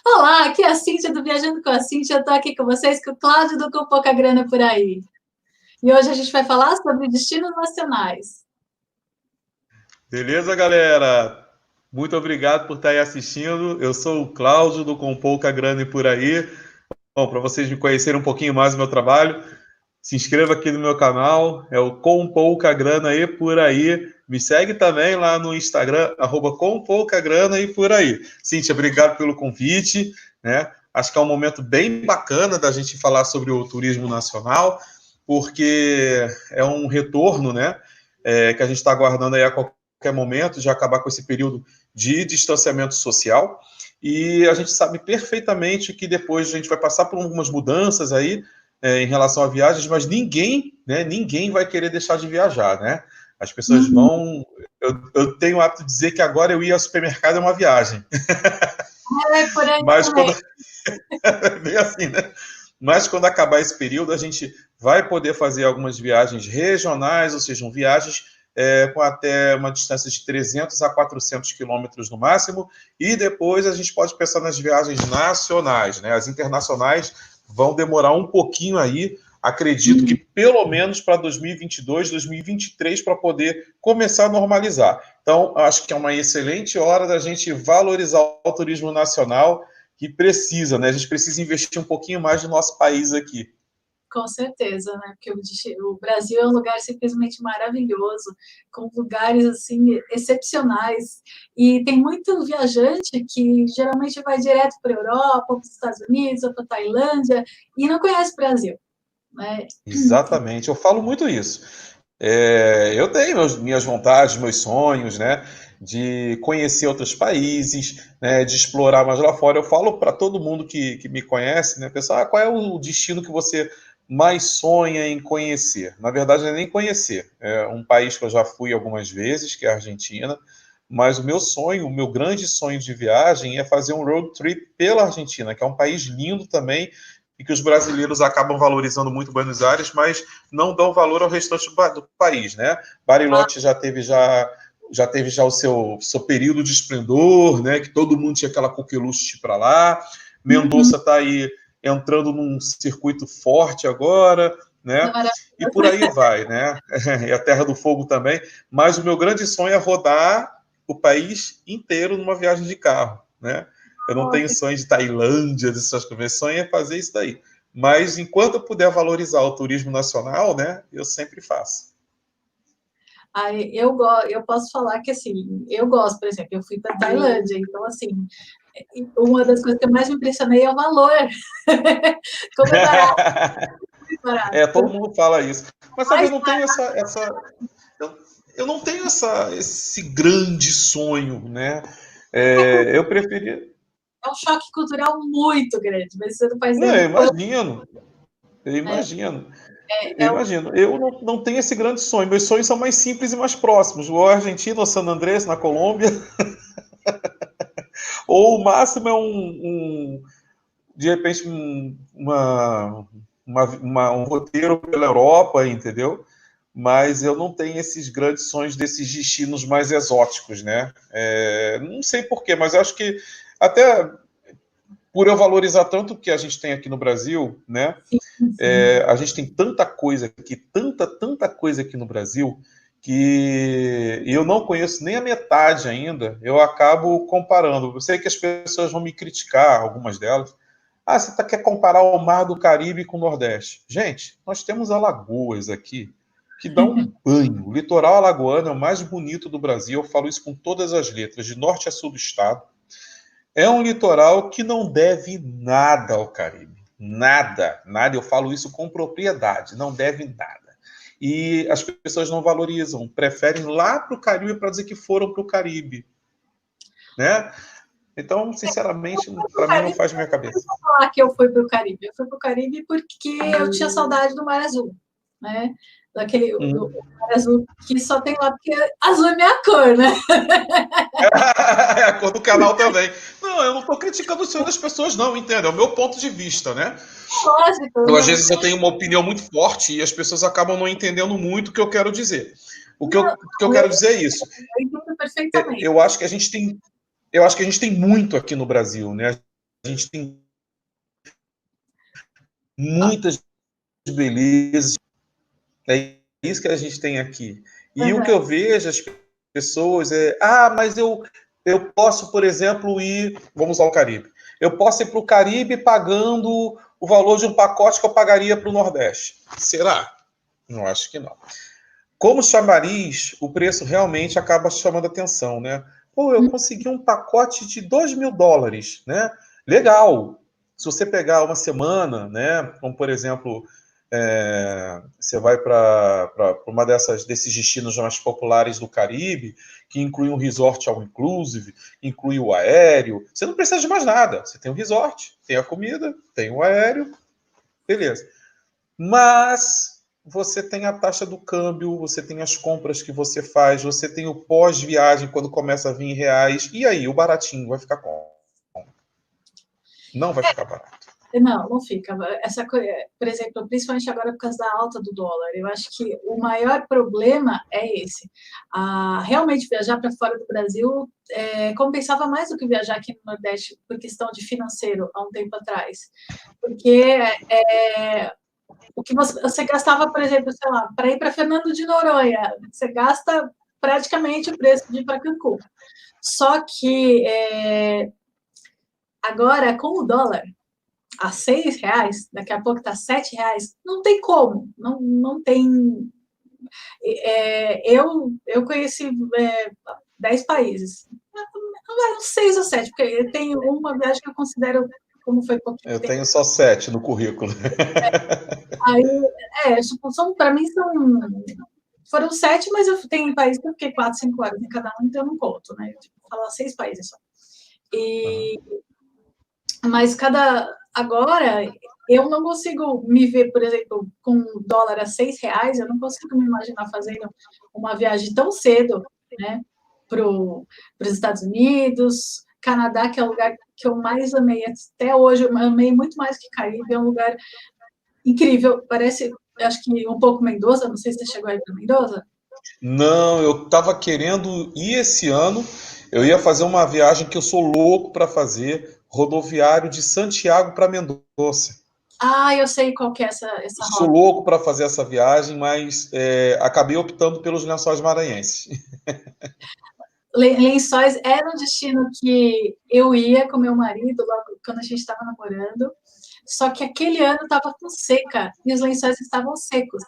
Olá, aqui é a Cíntia do Viajando com a Cíntia. Eu estou aqui com vocês, com o Cláudio do Com Pouca Grana Por Aí. E hoje a gente vai falar sobre destinos nacionais. Beleza, galera? Muito obrigado por estar aí assistindo. Eu sou o Cláudio do Com Pouca Grana e Por Aí. Bom, para vocês me conhecerem um pouquinho mais do meu trabalho, se inscreva aqui no meu canal, é o Com Pouca Grana e Por Aí. Me segue também lá no Instagram, @Com Pouca Grana e Por Aí. Cíntia, obrigado pelo convite, né? Acho que é um momento bem bacana da gente falar sobre o turismo nacional, porque é um retorno, né? Que a gente está aguardando aí a qualquer momento, de acabar com esse período de distanciamento social. E a gente sabe perfeitamente que depois a gente vai passar por algumas mudanças aí, em relação a viagens, mas ninguém, né, ninguém vai querer deixar de viajar, né? As pessoas vão... Eu tenho o hábito de dizer que agora eu ir ao supermercado é uma viagem. É por aí Mas também. bem assim, né? Mas quando acabar esse período, a gente vai poder fazer algumas viagens regionais, ou seja, viagens com até uma distância de 300 a 400 quilômetros no máximo, e depois a gente pode pensar nas viagens nacionais, né? As internacionais vão demorar um pouquinho aí, acredito que pelo menos para 2022, 2023, para poder começar a normalizar. Então, acho que é uma excelente hora da gente valorizar o turismo nacional, que precisa, né? A gente precisa investir um pouquinho mais no nosso país aqui. Com certeza, né? Porque o Brasil é um lugar simplesmente maravilhoso, com lugares assim excepcionais. E tem muito viajante que geralmente vai direto para a Europa, para os Estados Unidos, ou para a Tailândia, e não conhece o Brasil, né? Exatamente, eu falo muito isso. Eu tenho minhas vontades, meus sonhos, né? De conhecer outros países, né, de explorar mais lá fora. Eu falo para todo mundo que me conhece, né, pessoal, qual é o destino que você mais sonha em conhecer? Na verdade, não é nem conhecer. É um país que eu já fui algumas vezes, que é a Argentina, mas o meu sonho, o meu grande sonho de viagem é fazer um road trip pela Argentina, que é um país lindo também, e que os brasileiros acabam valorizando muito Buenos Aires, mas não dão valor ao restante do país, né? Bariloche já teve o seu período de esplendor, né? Que todo mundo tinha aquela coqueluche para lá. Mendoza está aí entrando num circuito forte agora, né? E por aí vai, né? E a Terra do Fogo também. Mas o meu grande sonho é rodar o país inteiro numa viagem de carro, né? Eu não tenho sonho de Tailândia, dessas coisas, sonho é fazer isso daí. Mas enquanto eu puder valorizar o turismo nacional, né, eu sempre faço. Aí eu posso falar que assim, eu gosto, por exemplo, eu fui para Tailândia, então assim, uma das coisas que eu mais me impressionei é o valor. Como é barato, muito barato. Todo mundo fala isso. Mas sabe, eu não tenho eu não tenho esse grande sonho, né? Eu preferia. É um choque cultural muito grande, mas você não faz Não, ideia eu do quanto, imagino. Eu né? imagino. Eu É um, imagino. Eu não tenho esse grande sonho. Meus sonhos são mais simples e mais próximos. Ou a Argentina, ou San Andrés, na Colômbia. Ou o máximo é de repente, um roteiro pela Europa, entendeu? Mas eu não tenho esses grandes sonhos desses destinos mais exóticos, né? Não sei porquê, mas eu acho que até por eu valorizar tanto o que a gente tem aqui no Brasil, né? A gente tem tanta coisa aqui, tanta coisa aqui no Brasil, que eu não conheço nem a metade ainda, eu acabo comparando. Eu sei que as pessoas vão me criticar, algumas delas. Você quer comparar o Mar do Caribe com o Nordeste. Gente, nós temos Alagoas aqui, que dá um banho. O litoral alagoano é o mais bonito do Brasil, eu falo isso com todas as letras, de norte a sul do estado. É um litoral que não deve nada ao Caribe. Nada, nada. Eu falo isso com propriedade, não deve nada. E as pessoas não valorizam, preferem ir lá para o Caribe para dizer que foram para o Caribe, né? Então, sinceramente, para mim não faz minha cabeça. Eu vou falar que eu fui para o Caribe. Eu fui para o Caribe porque eu tinha saudade do Mar Azul, né? Do Mar Azul que só tem lá porque azul é minha cor, né? É a cor do canal também. Não, eu não estou criticando o sonho das pessoas, não, entende? É o meu ponto de vista, né? Lógico, Às não, vezes eu tenho uma opinião muito forte e as pessoas acabam não entendendo muito o que eu quero dizer. O que eu quero dizer é isso. eu entendo perfeitamente. eu acho que a gente tem, eu acho que a gente tem muito aqui no Brasil, né? A gente tem muitas belezas, é isso que a gente tem aqui. E o que Uhum. eu vejo as pessoas mas eu posso, por exemplo, ir, vamos ao Caribe. Eu posso ir para o Caribe pagando o valor de um pacote que eu pagaria para o Nordeste. Será? Não acho que não. Como chamariz, o preço realmente acaba chamando atenção, né? Pô, eu consegui um pacote de $2.000, né? Legal. Se você pegar uma semana, né? Como por exemplo, você vai para uma desses destinos mais populares do Caribe, que inclui um resort all inclusive, inclui o aéreo. Você não precisa de mais nada. Você tem o resort, tem a comida, tem o aéreo, beleza. Mas você tem a taxa do câmbio, você tem as compras que você faz, você tem o pós-viagem quando começa a vir em reais. E aí, o baratinho vai ficar como? Não vai ficar barato. Não, não fica. Por exemplo, principalmente agora por causa da alta do dólar, eu acho que o maior problema é esse. Realmente viajar para fora do Brasil compensava mais do que viajar aqui no Nordeste por questão de financeiro há um tempo atrás. Porque o que você gastava, por exemplo, sei lá, para ir para Fernando de Noronha, você gasta praticamente o preço de ir para Cancún. Só que agora, com o dólar a R$ 6, daqui a pouco está R$ 7, não tem como, não tem. Eu conheci 10 países, uns 6 ou 7, porque eu tenho uma viagem que eu considero, como foi pouquinho Eu tempo. tenho só 7 no currículo. Aí, tipo, para mim foram 7, mas eu tenho países que eu fiquei 4, 5 horas em cada um, então eu não conto, né? Tipo, vou falar 6 países só. Uhum. Mas agora eu não consigo me ver, por exemplo, com dólar a R$ 6, eu não consigo me imaginar fazendo uma viagem tão cedo, né, para os Estados Unidos, Canadá, que é o lugar que eu mais amei até hoje, eu amei muito mais que Caribe, é um lugar incrível, parece, acho que um pouco Mendoza, não sei se você chegou aí para Mendoza. Não, eu estava querendo ir esse ano. Eu ia fazer uma viagem que eu sou louco para fazer, rodoviário de Santiago para Mendoza. Eu sei qual que é essa Sou rota. louco para fazer essa viagem, mas acabei optando pelos Lençóis Maranhenses. Lençóis era um destino que eu ia com meu marido logo quando a gente estava namorando, só que aquele ano estava com seca e os lençóis estavam secos.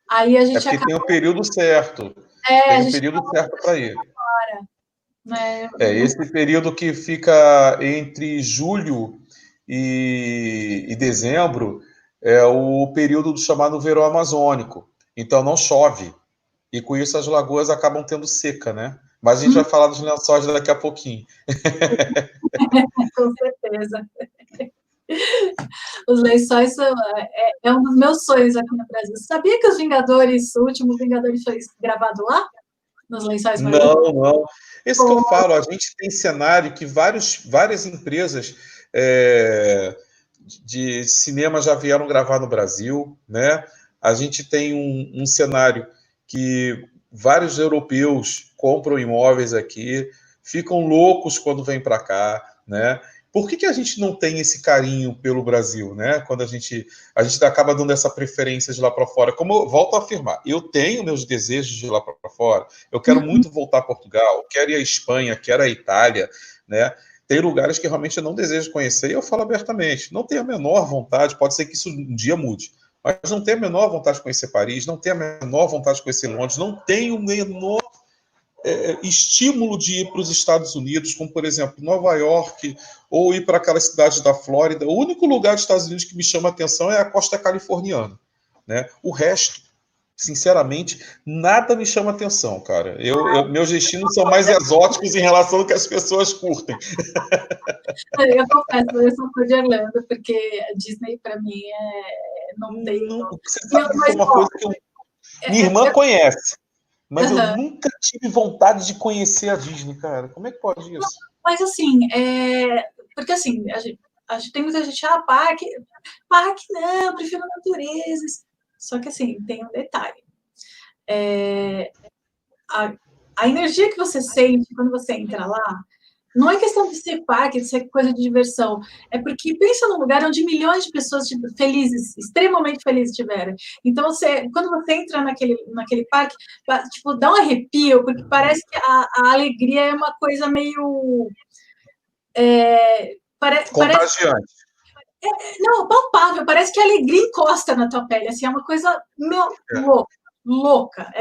Aí a É gente porque tem o acabou, período certo. a Tem o gente período certo para ir. né, Esse período que fica entre julho e dezembro é o período do chamado verão amazônico. Então não chove. E com isso as lagoas acabam tendo seca, né? Mas a gente vai falar dos lençóis daqui a pouquinho. com certeza. Os lençóis é um dos meus sonhos aqui no Brasil. Você sabia que o último Vingadores foi gravado lá, nos Lençóis Maranhenses? Não, não. Isso que eu falo, a gente tem cenário que várias empresas de cinema já vieram gravar no Brasil, né? A gente tem um cenário que vários europeus compram imóveis aqui, ficam loucos quando vêm para cá, né? Por que a gente não tem esse carinho pelo Brasil, né? Quando a gente acaba dando essa preferência de lá para fora. Como eu volto a afirmar, eu tenho meus desejos de lá para fora. Eu quero muito voltar a Portugal, quero ir à Espanha, quero ir à Itália, né? Tem lugares que realmente eu não desejo conhecer e eu falo abertamente. Não tenho a menor vontade, pode ser que isso um dia mude, mas não tenho a menor vontade de conhecer Paris, não tenho a menor vontade de conhecer Londres, não tenho o menor estímulo de ir para os Estados Unidos, como por exemplo Nova York, ou ir para aquelas cidades da Flórida. O único lugar dos Estados Unidos que me chama a atenção é a costa californiana, né? O resto, sinceramente, nada me chama atenção, cara. Meus destinos são mais exóticos em relação ao que as pessoas curtem. Eu confesso, eu sou fã de Orlando, porque a Disney, para mim, não tem. Não, você sabe que foi Mas, uma ó, coisa que minha irmã conhece, mas eu uhum. nunca tive vontade de conhecer a Disney, cara. Como é que pode isso? Mas assim, porque assim, a gente tem muita gente, parque não, eu prefiro a natureza. Só que assim, tem um detalhe. É, a, a energia que você sente quando você entra lá, não é questão de ser parque, de ser coisa de diversão. É porque pensa num lugar onde milhões de pessoas felizes, extremamente felizes estiveram. Então, quando você entra naquele parque, tipo, dá um arrepio, porque parece que a alegria é uma coisa meio... Contagiante. Não, palpável, parece que a alegria encosta na tua pele, assim, é uma coisa louca.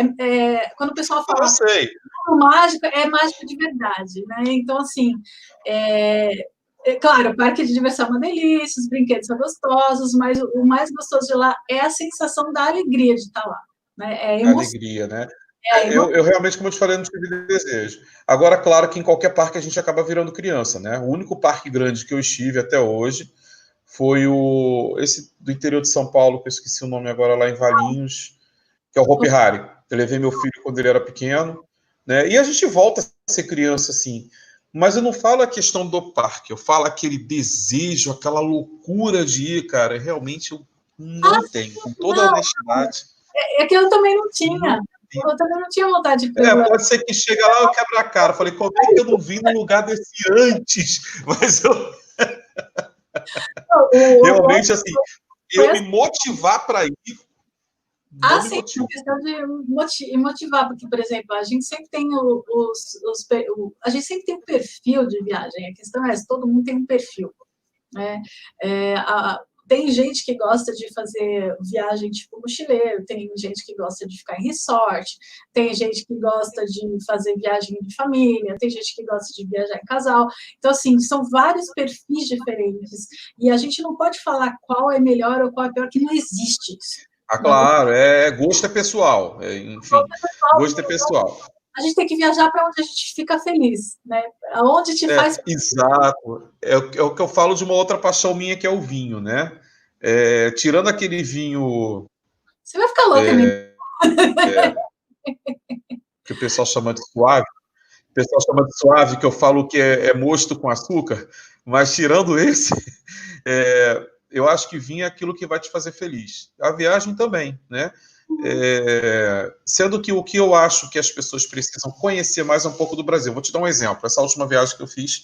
Quando o pessoal fala... Eu sei. Mágico é mágico de verdade, né? Então, assim, claro, o parque de diversão é uma delícia, os brinquedos são gostosos, mas o mais gostoso de lá é a sensação da alegria de estar lá, né? É a emoção. Alegria, né? Eu realmente, como eu te falei, não tive desejo. Agora, claro que em qualquer parque a gente acaba virando criança, né? O único parque grande que eu estive até hoje foi esse do interior de São Paulo, que eu esqueci o nome agora, lá em Valinhos, que é o Hopi Hari. Eu levei meu filho quando ele era pequeno, né? E a gente volta a ser criança, assim. Mas eu não falo a questão do parque, eu falo aquele desejo, aquela loucura de ir, cara. Realmente eu não tenho, com toda a honestidade. É que eu também não tinha. Eu também não tinha vontade de ir. Pode ser que chega lá eu quebro a cara. Falei, como é que eu não vim num lugar desse antes? Mas eu... realmente, assim, eu me motivar para ir, não me motiva. Sim, questão de motivar, porque, por exemplo, a gente sempre tem a gente sempre tem um perfil de viagem. A questão é, todo mundo tem um perfil, né? Tem gente que gosta de fazer viagem tipo mochileiro, tem gente que gosta de ficar em resort, tem gente que gosta de fazer viagem de família, tem gente que gosta de viajar em casal. Então, assim, são vários perfis diferentes. E a gente não pode falar qual é melhor ou qual é pior, que não existe isso. Claro, gosto é pessoal. Enfim, gosto é pessoal. A gente tem que viajar para onde a gente fica feliz, né? Aonde te faz feliz. Exato. É o que eu falo de uma outra paixão minha, que é o vinho, né? Tirando aquele vinho... Você vai ficar louca, né? Que o pessoal chama de suave. O pessoal chama de suave, que eu falo que é mosto com açúcar. Mas tirando esse, eu acho que vinho é aquilo que vai te fazer feliz. A viagem também, né? Sendo que o que eu acho que as pessoas precisam conhecer mais um pouco do Brasil. Vou te dar um exemplo. Essa última viagem que eu fiz,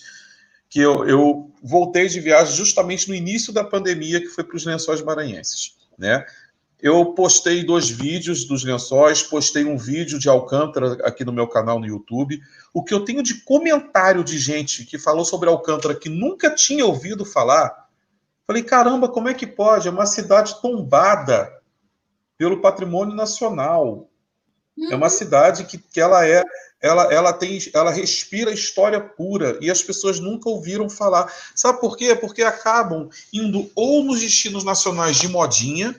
que eu voltei de viagem justamente no início da pandemia, que foi para os Lençóis Maranhenses, né? Eu postei 2 vídeos dos Lençóis, postei um vídeo de Alcântara aqui no meu canal no YouTube. O que eu tenho de comentário de gente que falou sobre Alcântara que nunca tinha ouvido falar, falei, caramba, como é que pode? É uma cidade tombada pelo patrimônio nacional. É uma cidade que ela respira história pura e as pessoas nunca ouviram falar. Sabe por quê? Porque acabam indo ou nos destinos nacionais de modinha,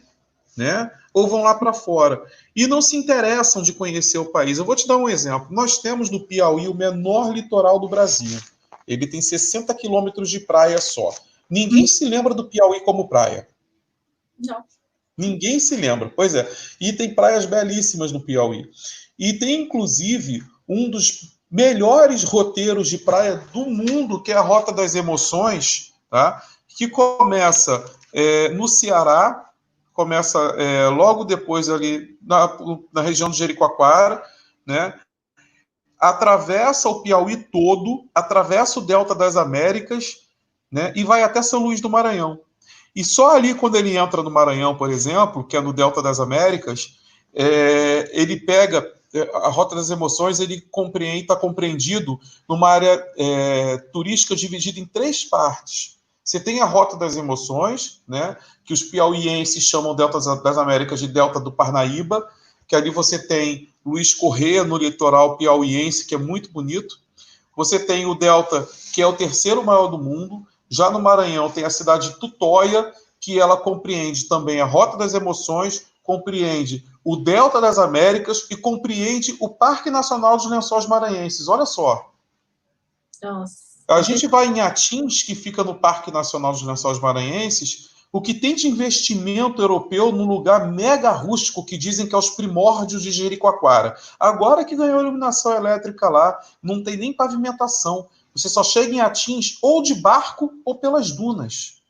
né? Ou vão lá para fora. E não se interessam de conhecer o país. Eu vou te dar um exemplo. Nós temos no Piauí o menor litoral do Brasil. Ele tem 60 quilômetros de praia só. Ninguém se lembra do Piauí como praia. Não. Ninguém se lembra. Pois é. E tem praias belíssimas no Piauí. E tem, inclusive, um dos melhores roteiros de praia do mundo, que é a Rota das Emoções, tá? Que começa no Ceará, começa logo depois ali na região de Jericoacoara, né? Atravessa o Piauí todo, atravessa o Delta das Américas, né? E vai até São Luís do Maranhão. E só ali, quando ele entra no Maranhão, por exemplo, que é no Delta das Américas, ele pega a Rota das Emoções, ele está compreendido numa área turística dividida em 3 partes. Você tem a Rota das Emoções, né, que os piauienses chamam Delta das Américas de Delta do Parnaíba, que ali você tem Luiz Corrêa no litoral piauiense, que é muito bonito. Você tem o Delta, que é o 3º maior do mundo. Já no Maranhão tem a cidade de Tutóia, que ela compreende também a Rota das Emoções, compreende o Delta das Américas e compreende o Parque Nacional dos Lençóis Maranhenses. Olha só. Nossa. A gente vai em Atins, que fica no Parque Nacional dos Lençóis Maranhenses, o que tem de investimento europeu num lugar mega rústico, que dizem que é os primórdios de Jericoacoara. Agora que ganhou iluminação elétrica lá, não tem nem pavimentação. Você só chega em Atins ou de barco ou pelas dunas.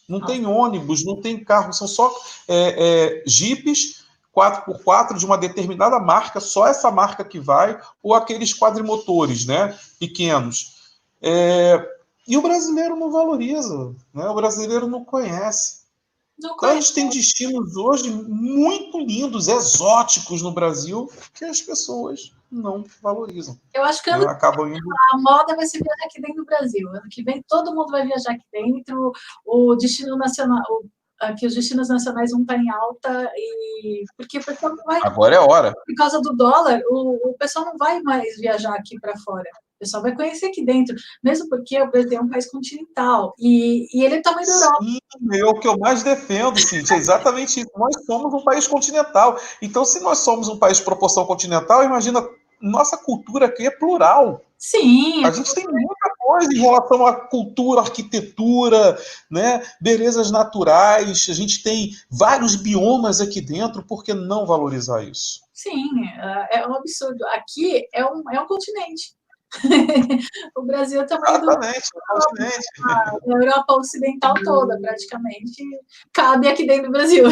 Não tem ônibus, não tem carro, são só jipes 4x4 de uma determinada marca, só essa marca que vai, ou aqueles quadrimotores, né, pequenos. E o brasileiro não valoriza, né? O brasileiro não conhece. Não Então a conheço. gente tem destinos hoje muito lindos, exóticos no Brasil, que as pessoas não valorizam. Eu acho que Né? Acabam indo... a moda vai se viajar aqui dentro do Brasil. Ano que vem todo mundo vai viajar aqui dentro. O destino nacional, aqui os destinos nacionais vão estar em alta, e porque o pessoal não vai, Agora é hora. por causa do dólar, o pessoal não vai mais viajar aqui para fora. O pessoal vai conhecer aqui dentro, mesmo porque o Brasil é um país continental, e ele é do tamanho da Europa. Sim, é o que eu mais defendo, Cíntia, é exatamente isso. Nós somos um país continental. Então, se nós somos um país de proporção continental, imagina, nossa cultura aqui é plural. Sim. A gente tem muita coisa em relação à cultura, arquitetura, né? Belezas naturais. A gente tem vários biomas aqui dentro, por que não valorizar isso? Sim, é um absurdo. Aqui é um continente. O Brasil também Exatamente, é um continente. A Europa Ocidental toda, praticamente, cabe aqui dentro do Brasil.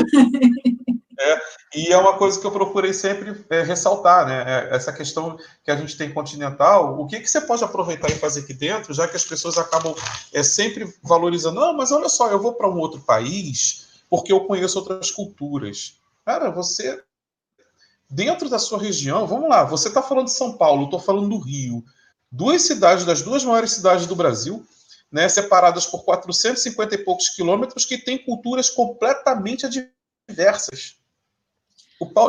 E é uma coisa que eu procurei sempre ressaltar, né? Essa questão que a gente tem continental, o que você pode aproveitar e fazer aqui dentro, já que as pessoas acabam sempre valorizando, não, mas olha só, eu vou para um outro país porque eu conheço outras culturas. Cara, você, dentro da sua região, vamos lá, você está falando de São Paulo, eu estou falando do Rio, duas cidades, das duas maiores cidades do Brasil, né, separadas por 450 e poucos quilômetros, que têm culturas completamente diversas.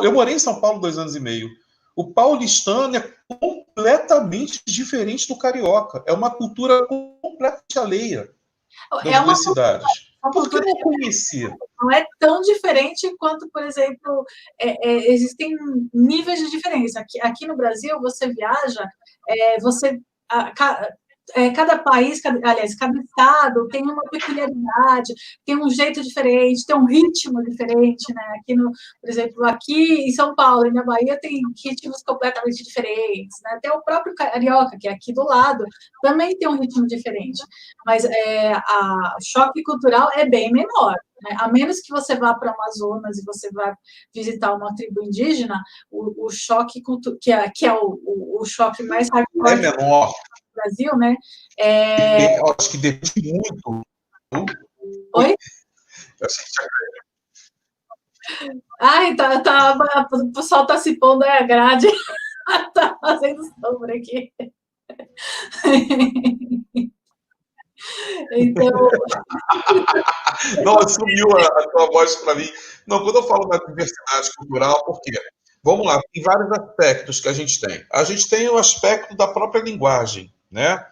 Eu morei em São Paulo 2 anos e meio. O paulistano é completamente diferente do carioca. É uma cultura completamente alheia das duas cidades. Por que não conhecer? Não é tão diferente quanto, por exemplo, existem níveis de diferença. Aqui no Brasil, você viaja, cada país, aliás, cada estado tem uma peculiaridade, tem um jeito diferente, tem um ritmo diferente, né? Por exemplo, aqui em São Paulo e na Bahia tem ritmos completamente diferentes, né? Até o próprio carioca, que é aqui do lado, também tem um ritmo diferente, mas o choque cultural é bem menor. Né? A menos que você vá para o Amazonas e você vá visitar uma tribo indígena, o choque cultural, que é o choque mais hardcore, é menor. Brasil, né? Eu acho que depende muito. Oi? Eu achei que Ai, o pessoal tá se pondo aí a grade. Tá fazendo sombra aqui. Então. Não, sumiu a tua voz para mim. Não, quando eu falo da diversidade cultural, por quê? Vamos lá, tem vários aspectos que a gente tem. A gente tem o aspecto da própria linguagem, né?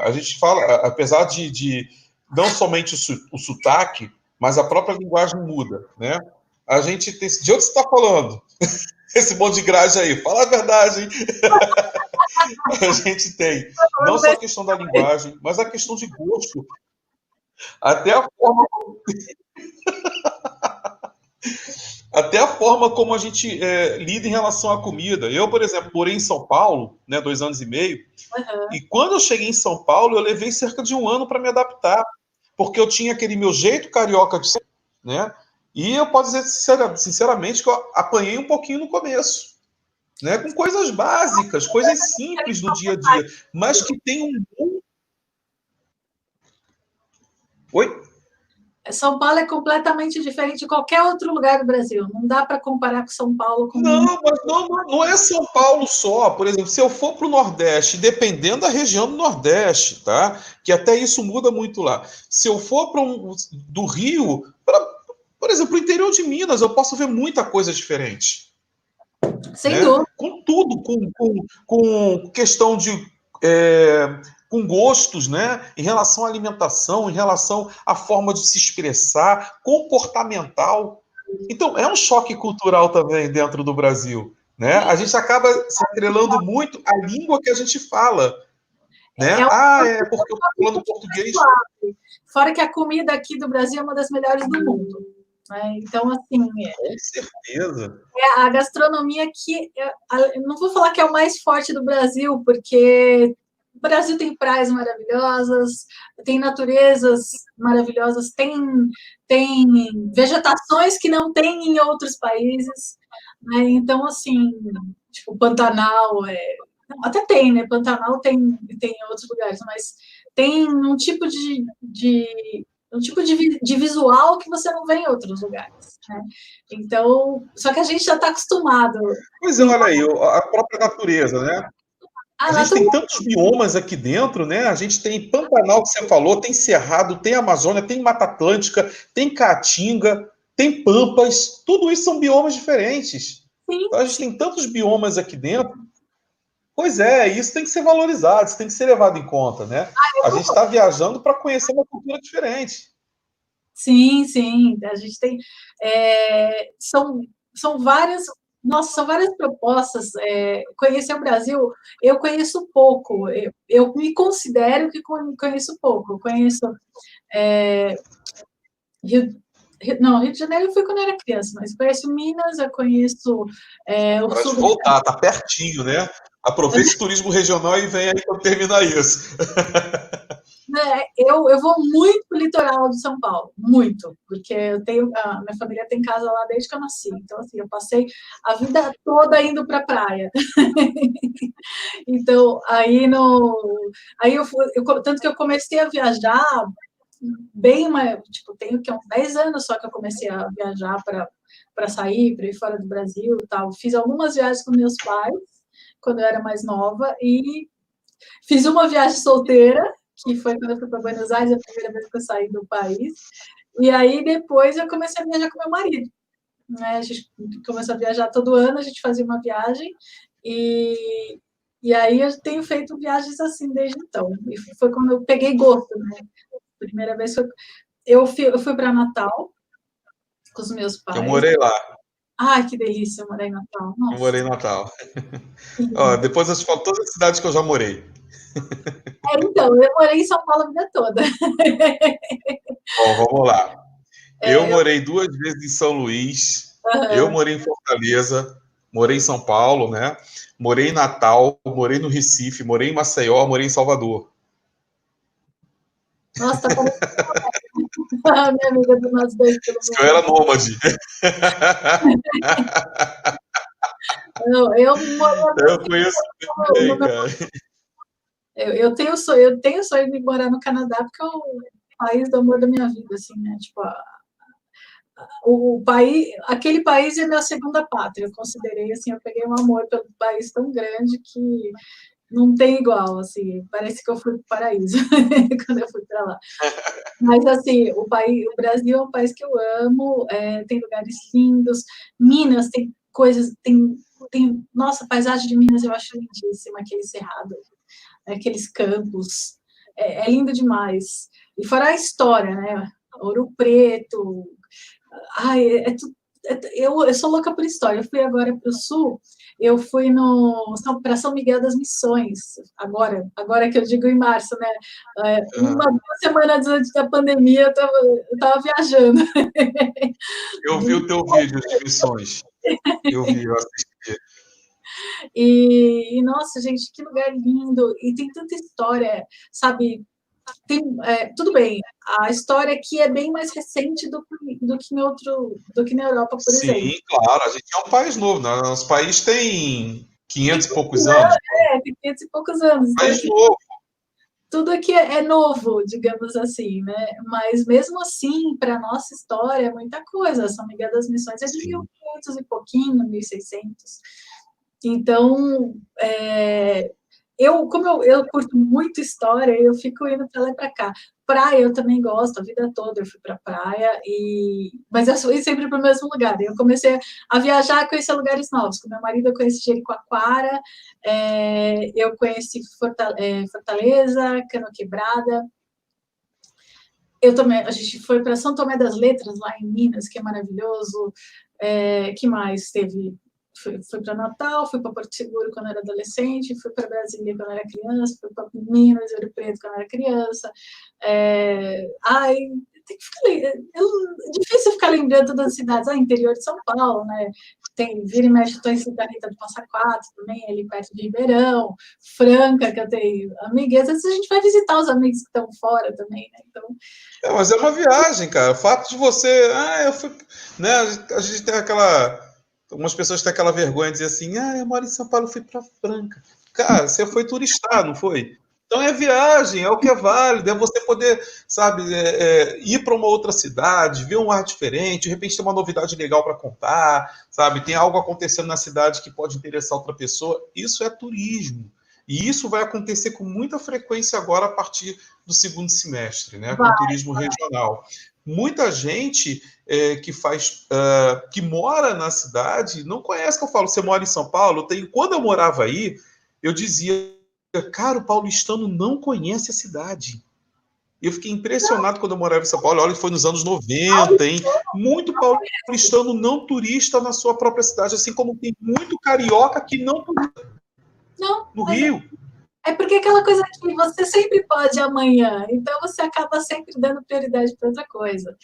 A gente fala, apesar de não somente o sotaque, mas a própria linguagem muda, né? A gente tem... De onde você está falando? Esse monte de grade aí, fala a verdade, hein? A gente tem não só a questão da linguagem, mas a questão de gosto. Até a forma como a gente lida em relação à comida. Eu, por exemplo, morei em São Paulo, né, 2 anos e meio, e quando eu cheguei em São Paulo, eu levei cerca de 1 ano para me adaptar, porque eu tinha aquele meu jeito carioca de ser, né? E eu posso dizer sinceramente que eu apanhei um pouquinho no começo, né? Com coisas básicas, coisas simples do dia a dia, mas que tem um... Oi? São Paulo é completamente diferente de qualquer outro lugar do Brasil. Não dá para comparar com São Paulo com... Não, mas não é São Paulo só. Por exemplo, se eu for para o Nordeste, dependendo da região do Nordeste, tá? Que até isso muda muito lá. Se eu for do Rio, por exemplo, o interior de Minas, eu posso ver muita coisa diferente. Sem dúvida. Com tudo, com questão de... com gostos, né? Em relação à alimentação, em relação à forma de se expressar, comportamental. Então, é um choque cultural também dentro do Brasil, né? A gente acaba se atrelando muito à língua que a gente fala, né? É porque eu estou falando português. Fora que a comida aqui do Brasil é uma das melhores do mundo. Né? Então, assim... Com certeza. A gastronomia aqui, eu não vou falar que é o mais forte do Brasil, porque o Brasil tem praias maravilhosas, tem naturezas maravilhosas, tem vegetações que não tem em outros países, né? Então, assim, tipo, Pantanal, até tem, né? Pantanal tem em outros lugares, mas tem um tipo de visual que você não vê em outros lugares, né? Então, só que a gente já está acostumado. Pois é, olha aí, a própria natureza, né? A A gente tem natureza. tantos biomas aqui dentro, né? A gente tem Pantanal, que você falou, tem Cerrado, tem Amazônia, tem Mata Atlântica, tem Caatinga, tem Pampas, tudo isso são biomas diferentes. Sim, Então, a gente tem tantos biomas aqui dentro. Pois é, isso tem que ser valorizado, isso tem que ser levado em conta, né? A gente está viajando para conhecer uma cultura diferente. sim, sim. A gente tem. São várias. Nossa, são várias propostas. Conhecer o Brasil, eu conheço pouco. Eu me considero que conheço pouco. Eu conheço. Rio, não, Rio de Janeiro eu fui quando eu era criança, mas conheço Minas, eu conheço o Hora de sul do voltar, tá pertinho, né? Aproveite o turismo regional e vem aí para terminar isso. né, eu vou muito pro litoral de São Paulo, muito, porque a minha família tem casa lá desde que eu nasci, então assim, eu passei a vida toda indo para a praia. Então, aí tanto que eu comecei a viajar bem, tipo, tenho que uns 10 anos só que eu comecei a viajar para sair, para ir fora do Brasil e tal. Fiz algumas viagens com meus pais quando eu era mais nova e fiz uma viagem solteira, que foi quando eu fui para Buenos Aires, a primeira vez que eu saí do país. E aí depois eu comecei a viajar com meu marido. Né? A gente começou a viajar todo ano, a gente fazia uma viagem e aí eu tenho feito viagens assim desde então. E foi quando eu peguei gosto, né? Primeira vez que eu fui para Natal com os meus Eu pais. morei lá, Ai, que delícia morar em Natal. eu Nossa, morei em Natal. que Ó, lindo. depois eu te falo todas as cidades que eu já morei. Então, eu morei em São Paulo a vida toda. Bom, vamos lá. Eu É, morei 2 vezes em São Luís, eu uh, morei em Fortaleza, morei em São Paulo, né? Morei em Natal, morei no Recife, morei em Maceió, morei em Salvador. nossa, tá parecendo a minha amiga do Nós Dois pelo Eu Mundo. era nômade. Eu moro Eu conheço no bem, meu, cara. eu tenho sonho de morar no Canadá, porque é o país do amor da minha vida, assim, né? Tipo, o país, aquele país é minha segunda pátria. Eu considerei assim, eu peguei um amor pelo país tão grande que não tem igual, assim, parece que eu fui para o paraíso quando eu fui para lá. Mas assim, o Brasil é um país que eu amo, tem lugares lindos, Minas tem coisas, nossa, a paisagem de Minas eu acho lindíssima, aquele cerrado, aqueles campos, é lindo demais. E fora a história, né? Ouro Preto, ai, eu sou louca por história. Eu fui agora para o sul, eu fui para São Miguel das Missões, agora que eu digo em março, né? Aham. 2 semanas antes da pandemia, eu tava viajando. Eu vi o teu vídeo de missões. Eu vi, eu assisti. Nossa, gente, que lugar lindo! E tem tanta história, sabe? Tudo bem, a história aqui é bem mais recente do que na Europa, por exemplo. Sim, claro, a gente é um país novo, né? Nosso país tem 500 e poucos anos, pô. Tem 500 e poucos anos, então País aqui, novo. tudo aqui é novo, digamos assim, né? Mas mesmo assim, para a nossa história, é muita coisa. São Miguel das Missões é de Sim. 1500 e pouquinho, 1600. Então, como eu curto muito história, eu fico indo para lá e para cá. Praia eu também gosto, a vida toda eu fui para praia, mas eu fui sempre para o mesmo lugar. Eu comecei a viajar, conhecer lugares novos. Com meu marido eu conheci Jericoacoara, eu conheci Fortaleza, Canoa Quebrada. Eu também, a gente foi para São Tomé das Letras, lá em Minas, que é maravilhoso. Que mais teve? Fui para Natal, fui para Porto Seguro quando era adolescente, fui para Brasília quando era criança, fui para Minas, Ouro Preto quando era criança. Ai, tem que ficar, é difícil ficar lembrando das cidades, interior de São Paulo, né? Tem, vira e mexe, estou em Santa Rita do Passa Quatro também, ali perto de Ribeirão, Franca, que eu tenho amigas, às vezes a gente vai visitar os amigos que estão fora também, né? Então... Mas é uma viagem, cara. O fato de você. Eu fui. Né, a gente tem aquela. Algumas pessoas têm aquela vergonha de dizer assim: eu moro em São Paulo, fui para Franca. Cara, você foi turistar, não foi? Então é viagem, é o que é válido, é você poder, sabe, ir para uma outra cidade, ver um ar diferente, de repente ter uma novidade legal para contar, sabe? Tem algo acontecendo na cidade que pode interessar outra pessoa. Isso é turismo. E isso vai acontecer com muita frequência agora a partir do segundo semestre, né? Com o turismo regional. Muita gente que mora na cidade não conhece, que eu falo, você mora em São Paulo? Quando eu morava aí, eu dizia, cara, o paulistano não conhece a cidade. Eu fiquei impressionado quando eu morava em São Paulo. Olha, foi nos anos 90, hein? Muito paulistano não turista na sua própria cidade, assim como tem muito carioca que não turista no Rio. É porque aquela coisa que você sempre pode amanhã, então você acaba sempre dando prioridade para outra coisa.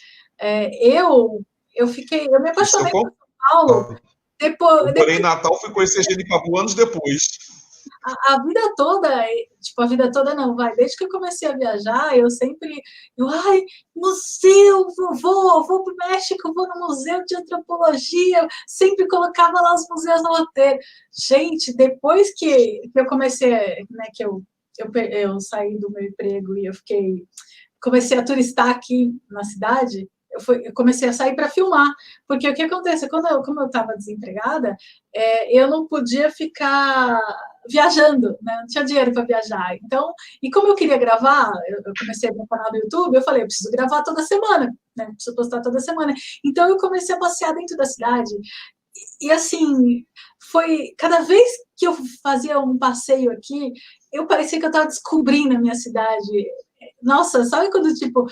Eu me apaixonei por São Paulo. Eu morei em Natal, fui conhecer Genipabu anos depois. A vida toda, tipo, a vida toda não, desde que eu comecei a viajar, museu, vou para o México, vou no museu de antropologia, sempre colocava lá os museus no roteiro. Gente, depois que eu comecei, né, que eu saí do meu emprego e comecei a turistar aqui na cidade, eu comecei a sair para filmar, porque o que acontece, como eu estava desempregada, eu não podia ficar viajando, né? Não tinha dinheiro para viajar. Então, e como eu queria gravar, eu comecei meu canal do YouTube, eu falei, eu preciso gravar toda semana, né? Preciso postar toda semana. Então, eu comecei a passear dentro da cidade. E assim, foi cada vez que eu fazia um passeio aqui, eu parecia que eu estava descobrindo a minha cidade. Nossa, sabe quando, tipo,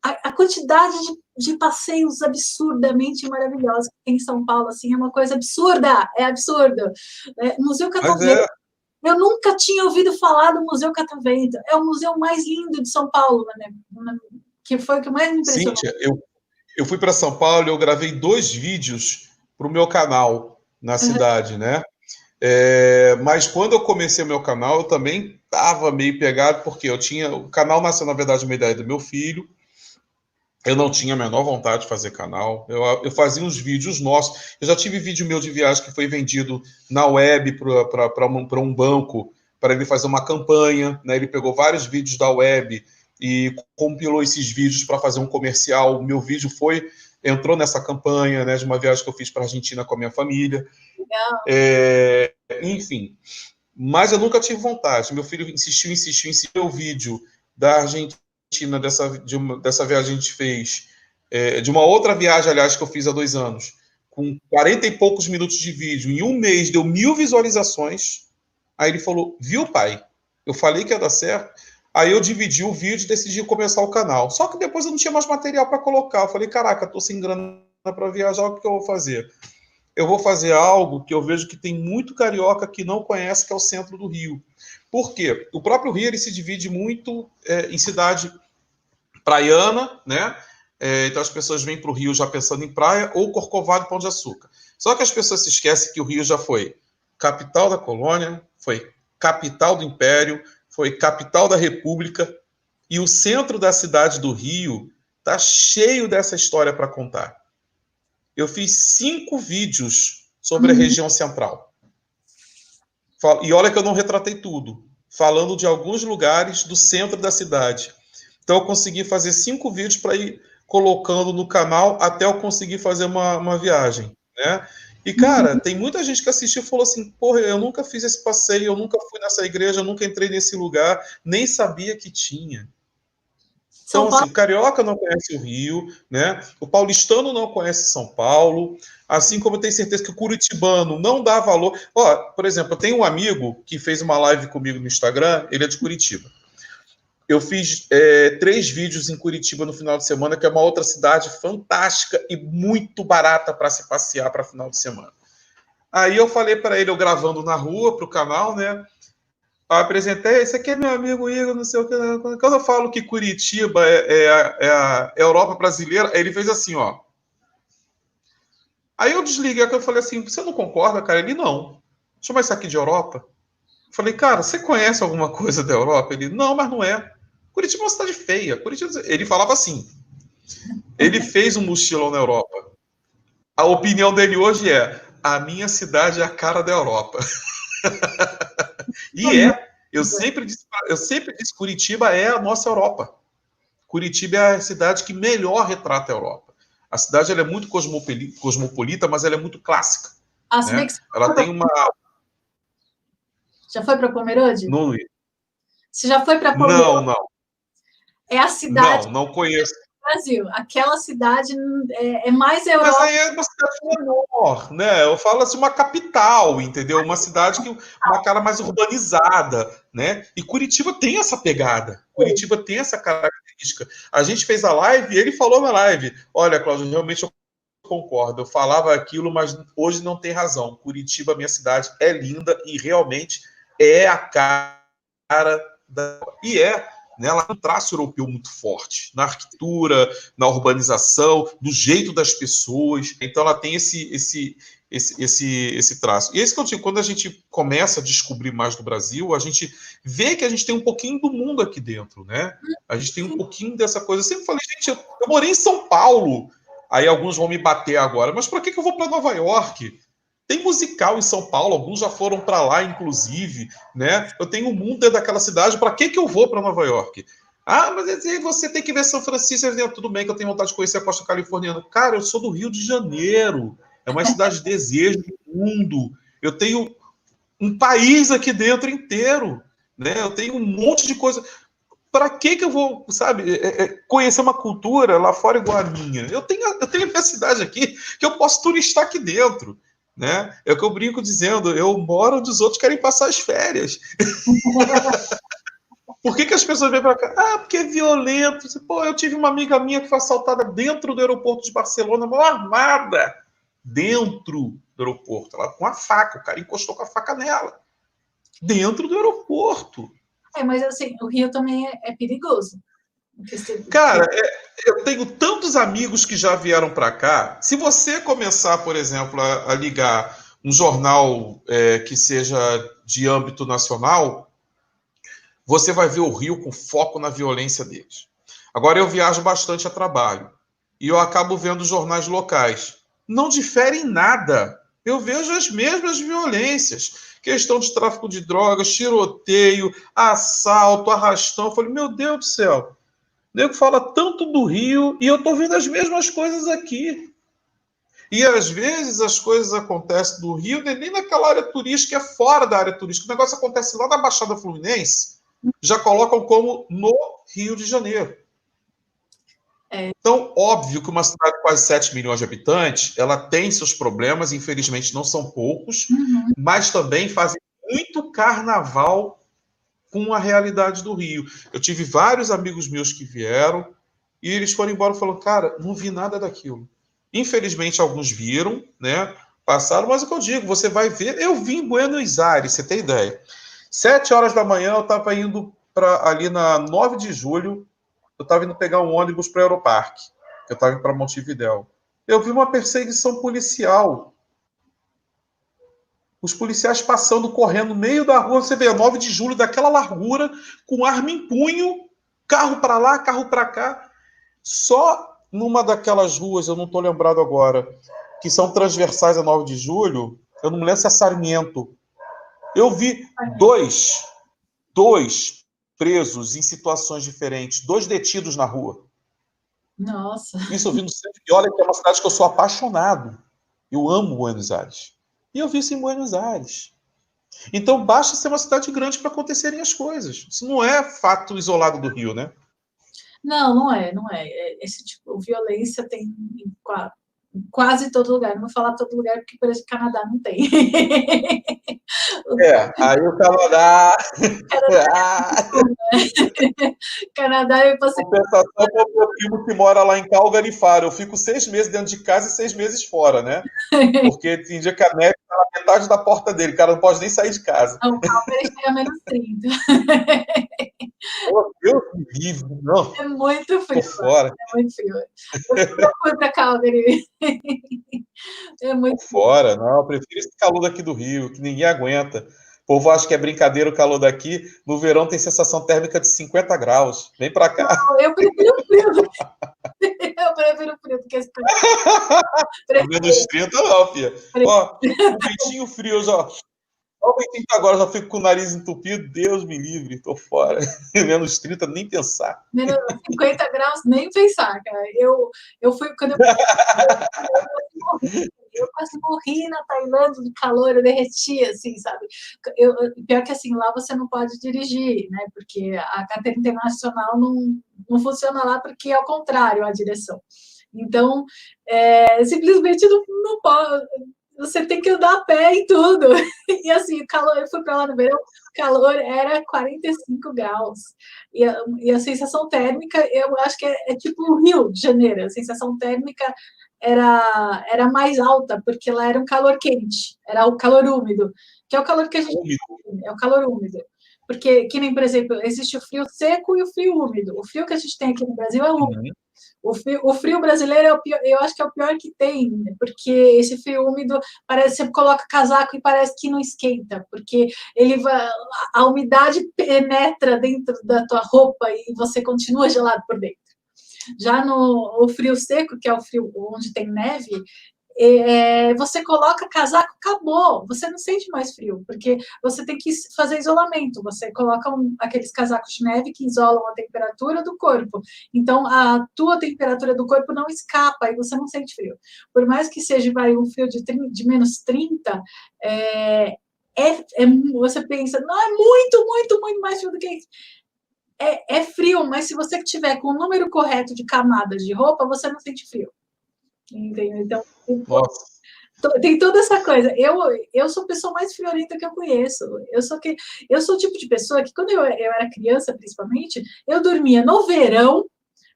a quantidade de passeios absurdamente maravilhosos que tem em São Paulo, assim, é uma coisa absurda, é absurdo. Museu Catavento, eu nunca tinha ouvido falar do Museu Catavento, é o museu mais lindo de São Paulo, né? Que foi o que mais me impressionou. Cíntia, eu fui para São Paulo e eu gravei 2 vídeos para o meu canal na cidade, né? Mas quando eu comecei o meu canal, eu também estava meio pegado, porque o canal nasceu, na verdade, uma ideia do meu filho. Eu não tinha a menor vontade de fazer canal. Eu fazia uns vídeos nossos. Eu já tive vídeo meu de viagem que foi vendido na web para um banco, para ele fazer uma campanha, né? Ele pegou vários vídeos da web e compilou esses vídeos para fazer um comercial. O meu vídeo entrou nessa campanha, né, de uma viagem que eu fiz para a Argentina com a minha família. Enfim, mas eu nunca tive vontade. Meu filho insistiu o vídeo da Argentina, dessa viagem a gente fez, de uma outra viagem, aliás, que eu fiz há 2 anos, com 40 e poucos minutos de vídeo, em um mês deu 1000 visualizações. Aí ele falou, viu, pai? Eu falei que ia dar certo. Aí eu dividi o vídeo e decidi começar o canal. Só que depois eu não tinha mais material para colocar. Eu falei, caraca, tô sem grana para viajar, o que eu vou fazer? Eu vou fazer algo que eu vejo que tem muito carioca que não conhece, que é o centro do Rio. Por quê? O próprio Rio ele se divide muito em cidade praiana, né? Então as pessoas vêm para o Rio já pensando em praia, ou Corcovado e Pão de Açúcar. Só que as pessoas se esquecem que o Rio já foi capital da colônia, foi capital do Império, foi capital da República, e o centro da cidade do Rio está cheio dessa história para contar. Eu fiz 5 vídeos sobre a região central. E olha que eu não retratei tudo, falando de alguns lugares do centro da cidade. Então eu consegui fazer 5 vídeos para ir colocando no canal até eu conseguir fazer uma viagem, né? E, cara, tem muita gente que assistiu e falou assim, porra, eu nunca fiz esse passeio, eu nunca fui nessa igreja, eu nunca entrei nesse lugar, nem sabia que tinha. Então, assim, o carioca não conhece o Rio, né? O paulistano não conhece São Paulo, assim como eu tenho certeza que o curitibano não dá valor. Ó, por exemplo, eu tenho um amigo que fez uma live comigo no Instagram, ele é de Curitiba. Eu fiz 3 vídeos em Curitiba no final de semana, que é uma outra cidade fantástica e muito barata para se passear para final de semana. Aí eu falei para ele, eu gravando na rua para o canal, né? apresentei, esse aqui é meu amigo Igor, não sei o que. Quando eu falo que Curitiba é a Europa brasileira, ele fez assim, ó. Aí eu desliguei, eu falei assim, você não concorda, cara? Ele, não. Chama isso aqui de Europa? Eu falei, cara, você conhece alguma coisa da Europa? Ele, não, mas não é. Curitiba é uma cidade feia. Curitiba... Ele falava assim, ele fez um mochilão na Europa. A opinião dele hoje é, a minha cidade é a cara da Europa. E eu sempre disse Curitiba é a nossa Europa. Curitiba é a cidade que melhor retrata a Europa. A cidade ela é muito cosmopolita, mas ela é muito clássica. Se bem Né? que Ela tem uma... Já foi para Pomerode? Não, Você já foi para Pomerode? não. É a cidade Não conheço. do Brasil. Aquela cidade é mais Europa. Mas aí é uma cidade menor, né? Eu falo assim, uma capital, entendeu? Uma cidade que uma cara mais urbanizada, né? E Curitiba tem essa pegada. Curitiba tem essa característica. A gente fez a live e ele falou na live: olha, Cláudio, realmente eu concordo. Eu falava aquilo, mas hoje não tem razão. Curitiba, minha cidade, é linda e realmente é a cara da... E é, né, ela tem um traço europeu muito forte, na arquitetura, na urbanização, no jeito das pessoas. Então ela tem esse traço. E é isso que eu digo, quando a gente começa a descobrir mais do Brasil, a gente vê que a gente tem um pouquinho do mundo aqui dentro, né? A gente tem um pouquinho dessa coisa. Eu sempre falei, gente, eu morei em São Paulo. Aí alguns vão me bater agora, mas para que eu vou para Nova York? Tem musical em São Paulo, alguns já foram para lá, inclusive, né? Eu tenho um mundo dentro daquela cidade, para que eu vou para Nova York? Ah, mas você tem que ver São Francisco, tudo bem que eu tenho vontade de conhecer a costa californiana. Cara, eu sou do Rio de Janeiro, é uma cidade de desejo do mundo. Eu tenho um país aqui dentro inteiro, né? Eu tenho um monte de coisa. Para que eu vou, sabe, conhecer uma cultura lá fora igual a minha? Eu tenho a minha cidade aqui, que eu posso turistar aqui dentro, né? É o que eu brinco dizendo, eu moro onde os outros querem passar as férias. Por que as pessoas vêm para cá? Ah, porque é violento. Pô, eu tive uma amiga minha que foi assaltada dentro do aeroporto de Barcelona, mal armada, dentro do aeroporto, ela com a faca, o cara encostou com a faca nela, dentro do aeroporto. Mas assim, o Rio também é perigoso. Cara, eu tenho tantos amigos que já vieram para cá. Se você começar, por exemplo, a ligar um jornal que seja de âmbito nacional, você vai ver o Rio com foco na violência deles. Agora, eu viajo bastante a trabalho e eu acabo vendo jornais locais. Não diferem nada. Eu vejo as mesmas violências. Questão de tráfico de drogas, tiroteio, assalto, arrastão. Eu falei, meu Deus do céu. O nego fala tanto do Rio e eu estou vendo as mesmas coisas aqui. E às vezes as coisas acontecem no Rio, nem naquela área turística, é fora da área turística. O negócio acontece lá na Baixada Fluminense, já colocam como no Rio de Janeiro. Então, óbvio que uma cidade de quase 7 milhões de habitantes, ela tem seus problemas, infelizmente não são poucos, mas também fazem muito carnaval com a realidade do Rio. Eu tive vários amigos meus que vieram e eles foram embora e falaram, cara, não vi nada daquilo. Infelizmente, alguns viram, né? Passaram, mas o que eu digo, você vai ver. Eu vim em Buenos Aires, você tem ideia. 7 horas da manhã, eu estava indo para ali na 9 de julho, eu estava indo pegar um ônibus para o Aeroparque, eu estava indo para Montevidéu. Eu vi uma perseguição policial. Os policiais passando, correndo no meio da rua, você vê, 9 de julho, daquela largura, com arma em punho, carro para lá, carro para cá. Só numa daquelas ruas, eu não estou lembrado agora, que são transversais a 9 de julho, eu não me lembro se é Sarmiento. Eu vi dois presos em situações diferentes, 2 detidos na rua. Nossa. Isso eu vi no centro. E olha que é uma cidade que eu sou apaixonado. Eu amo Buenos Aires. E eu vi isso em Buenos Aires. Então, basta ser uma cidade grande para acontecerem as coisas. Isso não é fato isolado do Rio, né? Não é. Esse tipo de violência tem em quase todo lugar. Não vou falar todo lugar, porque parece que o Canadá não tem. Aí o Canadá... Canadá, eu passei. Compensação para o meu primo que mora lá em Calgary e Faro. Eu fico 6 meses dentro de casa e 6 meses fora, né? Porque tem dia que a neve está na metade da porta dele, o cara não pode nem sair de casa. Não, Calgary chega a -30. Oh, Deus me livre, não, É muito tô frio lá, fora, é muito frio. Eu nunca fui para Calgary. É tô muito frio. fora. Não, eu prefiro esse calor daqui do Rio, que ninguém aguenta. O povo acha que é brincadeira o calor daqui. No verão tem sensação térmica de 50 graus. Vem pra cá. Eu prefiro o frio. Eu prefiro o frio do que esse calor. A menos Prefiro, 30 não, filha. Ó, prefiro. um ventinho frio, já. Ó, o ventinho tá agora, já fico com o nariz entupido. Deus me livre, tô fora. Menos 30, nem pensar. Menos 50 graus, nem pensar, cara. Eu fui, quando eu quase morri na Tailândia de calor, eu derretia, assim, sabe? Pior que assim, lá você não pode dirigir, né? Porque a carteira internacional não funciona lá, porque é ao contrário a direção. Então, simplesmente não pode. Você tem que andar a pé e tudo. E assim, o calor, eu fui para lá no verão, o calor era 45 graus. E a sensação térmica, eu acho que é tipo o Rio de Janeiro, a sensação térmica era mais alta, porque lá era um calor quente, era o calor úmido, que é o calor que a gente tem, é o calor úmido. Porque, que nem, por exemplo, existe o frio seco e o frio úmido. O frio que a gente tem aqui no Brasil é úmido. Uhum. O frio brasileiro é o pior, eu acho que é o pior que tem, porque esse frio úmido parece que você coloca casaco e parece que não esquenta, porque ele vai, a umidade penetra dentro da tua roupa e você continua gelado por dentro. Já no o frio seco, que é o frio onde tem neve, você coloca casaco, acabou, você não sente mais frio, porque você tem que fazer isolamento, você coloca aqueles casacos de neve que isolam a temperatura do corpo, então a tua temperatura do corpo não escapa e você não sente frio. Por mais que seja um frio de -30, você pensa, não, é muito, muito, muito mais frio do que isso. É frio, mas se você tiver com o número correto de camadas de roupa, você não sente frio. Entendeu? Então, Nossa. tem toda essa coisa. Eu sou a pessoa mais friorenta que eu conheço. Eu sou o tipo de pessoa que, quando eu era criança, principalmente, eu dormia no verão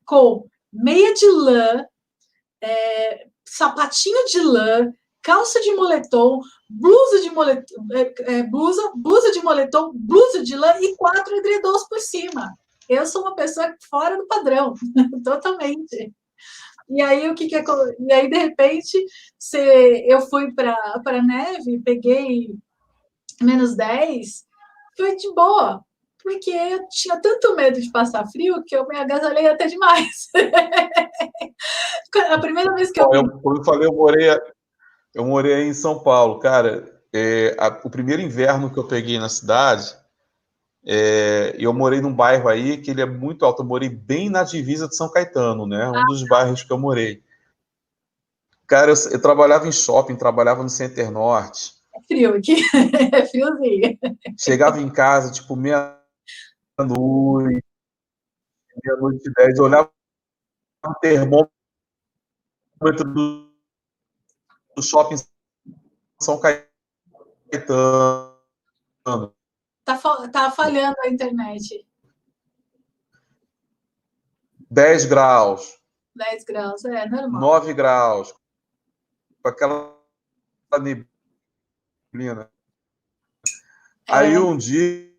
com meia de lã, sapatinho de lã, calça de moletom, blusa de moletom, blusa de moletom, blusa de lã e 4 edredons por cima. Eu sou uma pessoa fora do padrão, totalmente. E aí, e aí, de repente, eu fui para a neve, peguei -10, foi de boa, porque eu tinha tanto medo de passar frio que eu me agasalhei até demais. A primeira vez que eu vi. Como eu falei, eu morei em São Paulo, cara. O primeiro inverno que eu peguei na cidade, eu morei num bairro aí que ele é muito alto. Eu morei bem na divisa de São Caetano, né? Um dos bairros que eu morei. Cara, eu trabalhava em shopping, trabalhava no Center Norte. É frio aqui, é friozinho. Chegava em casa, tipo, meia-noite, meia-noite e 10, eu olhava o termômetro do shopping São Caetano. Tá falhando a internet. 10 graus, 10 graus, é normal. 9 graus, com aquela neblina. Aí É, um dia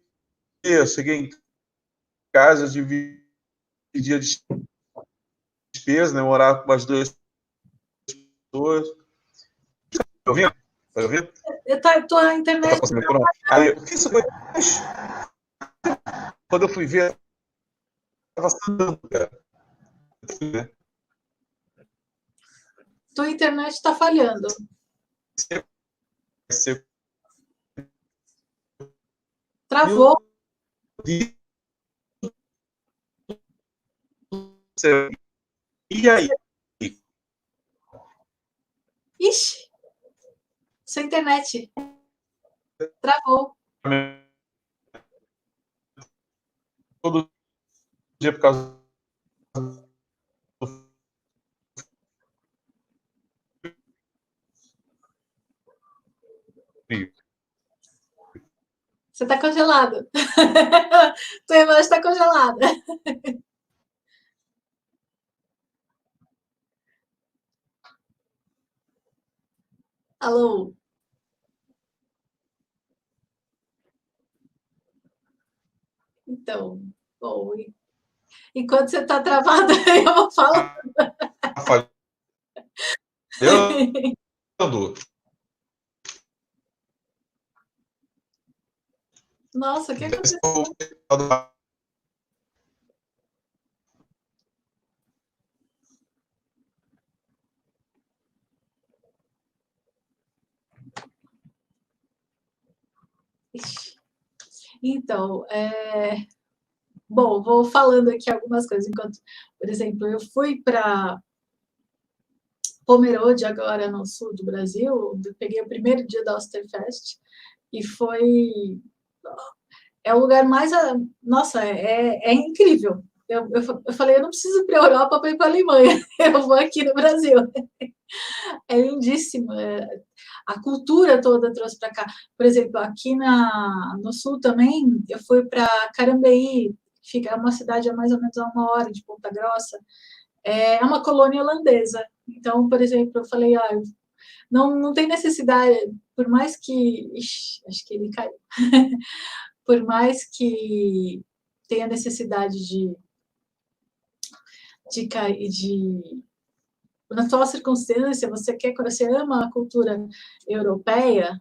eu cheguei em casa, dividi a despesa, né? Morava com as duas pessoas. Tá ouvindo? Tá ouvindo? a Tá internet. conseguindo? Pronto. Aí, o que isso foi? Quando eu fui ver, tava sandando, cara. Tua internet está falhando. Meu Travou. Deus do céu. E aí? Ixi, sua internet travou. Todo dia por causa do frio. Você está congelado. Tua imagem está congelada. Alô? Então, bom, enquanto você está travada, eu vou falar. Falhando. Nossa, o que aconteceu? Então, bom, vou falando aqui algumas coisas. Enquanto, por exemplo, eu fui para Pomerode, agora no sul do Brasil, peguei o primeiro dia da Osterfest, e foi... É o lugar mais... Nossa, é incrível. Eu falei, eu não preciso ir para a Europa para ir para a Alemanha, eu vou aqui no Brasil. É lindíssimo. A cultura toda trouxe para cá. Por exemplo, aqui no sul também, eu fui para Carambeí, fica uma cidade a mais ou menos a 1 hora de Ponta Grossa. É uma colônia holandesa. Então, por exemplo, eu falei, não tem necessidade, por mais que... Ixi, acho que ele caiu. Por mais que tenha necessidade na tua circunstância, você ama a cultura europeia.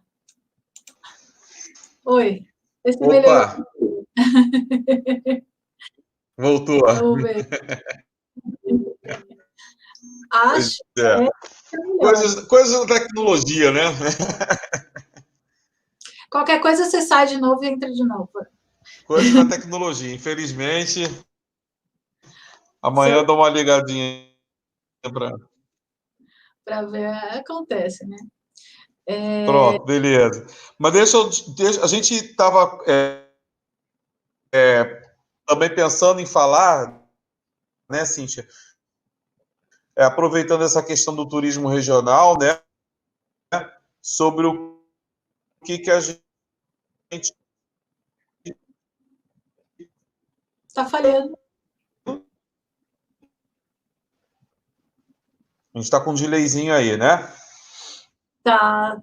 Oi, esse melhorou. Opa! Voltou. Vamos ver. Acho que é melhor. Coisas da tecnologia, né? Qualquer coisa você sai de novo e entra de novo. Coisas da tecnologia. Infelizmente, amanhã eu dou uma ligadinha para ver, acontece, né? Pronto, beleza. Mas a gente estava também pensando em falar, né, Cíntia? Aproveitando essa questão do turismo regional, né? Sobre o que a gente... Está falhando. A gente está com um delayzinho aí, né? Tá.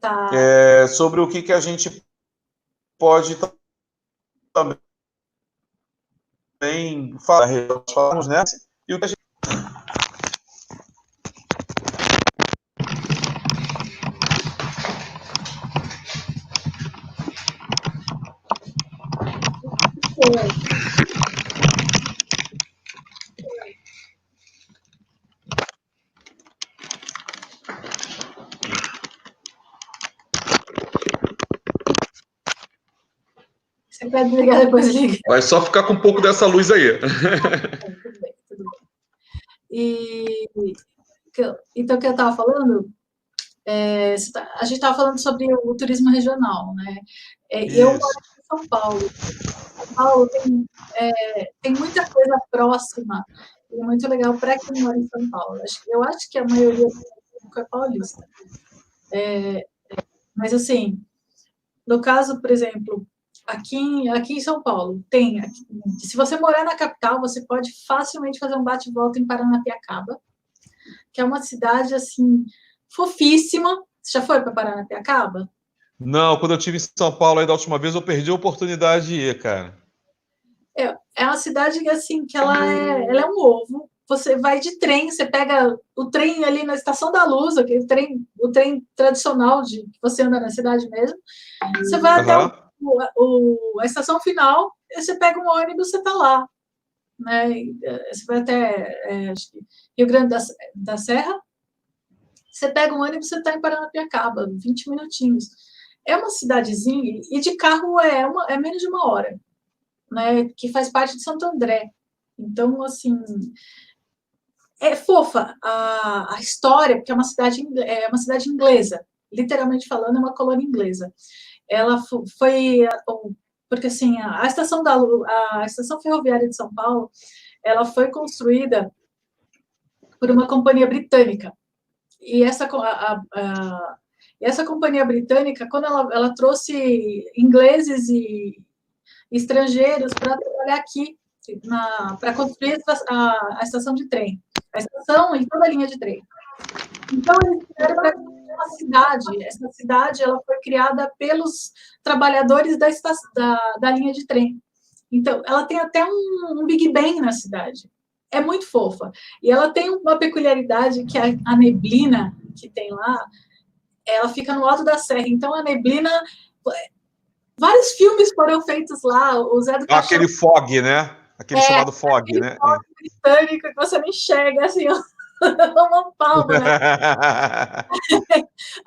Sobre o que a gente pode também falar, falamos, né? E o que a gente... Você quer desligar, depois liga. Vai só ficar com um pouco dessa luz aí. Tudo bem. Então, o que eu estava falando, a gente estava falando sobre o turismo regional, né? Eu moro Isso. em São Paulo. São Paulo tem muita coisa próxima, e é muito legal para quem mora em São Paulo. Eu acho que a maioria do público é paulista. Mas, assim, no caso, por exemplo, aqui em São Paulo, se você morar na capital, você pode facilmente fazer um bate-volta em Paranapiacaba, que é uma cidade, assim, fofíssima. Você já foi para Paranapiacaba? Não, quando eu estive em São Paulo aí da última vez, eu perdi a oportunidade de ir, cara. É uma cidade, assim, que ela é um ovo. Você vai de trem, você pega o trem ali na Estação da Luz, aquele trem, o trem tradicional que você anda na cidade mesmo. Você vai até a estação final, você pega um ônibus, você está lá. Né? Você vai até acho que Rio Grande da Serra, você pega um ônibus, você está em Paranapiacaba, 20 minutinhos. É uma cidadezinha, e de carro é menos de 1 hora, né? Que faz parte de Santo André. Então, assim, é fofa a história, porque é uma cidade inglesa, literalmente falando, é uma colônia inglesa. Ela foi porque assim a estação ferroviária de São Paulo, ela foi construída por uma companhia britânica, e essa companhia britânica, quando ela trouxe ingleses estrangeiros para trabalhar aqui, para construir a estação de trem, a estação e toda a linha de trem. Então, eles criaram para uma cidade. Essa cidade ela foi criada pelos trabalhadores da linha de trem. Então, ela tem até um Big Bang na cidade. É muito fofa. E ela tem uma peculiaridade que a neblina que tem lá, ela fica no alto da serra. Então, a neblina... Vários filmes foram feitos lá. O Zé do Caixão... Aquele fog, né? Aquele chamado fog, né? Fog britânico que você não enxerga, assim, uma palma, né?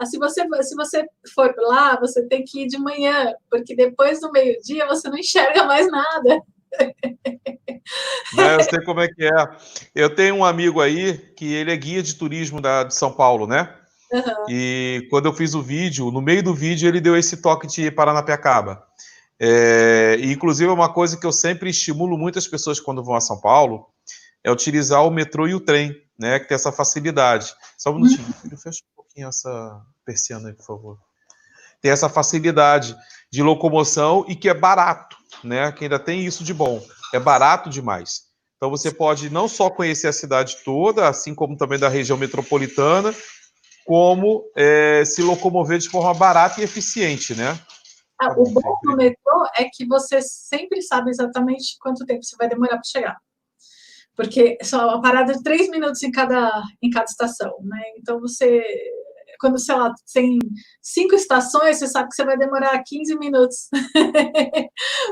Se você for lá, você tem que ir de manhã, porque depois do meio-dia você não enxerga mais nada. Não, eu sei como é que é. Eu tenho um amigo aí que ele é guia de turismo de São Paulo, né? Uhum. E quando eu fiz o vídeo, no meio do vídeo ele deu esse toque de Paranapiacaba. Inclusive, é uma coisa que eu sempre estimulo muitas pessoas quando vão a São Paulo, é utilizar o metrô e o trem, né? Que tem essa facilidade. Só um minutinho, filho, fecha um pouquinho essa persiana aí, por favor. Tem essa facilidade de locomoção e que é barato, né? Que ainda tem isso de bom. É barato demais. Então você pode não só conhecer a cidade toda, assim como também da região metropolitana, como se locomover de forma barata e eficiente, né? O bom do metrô é que você sempre sabe exatamente quanto tempo você vai demorar para chegar. Porque só uma parada de 3 minutos em cada estação, né? Então quando, sei lá, tem 5 estações, você sabe que você vai demorar 15 minutos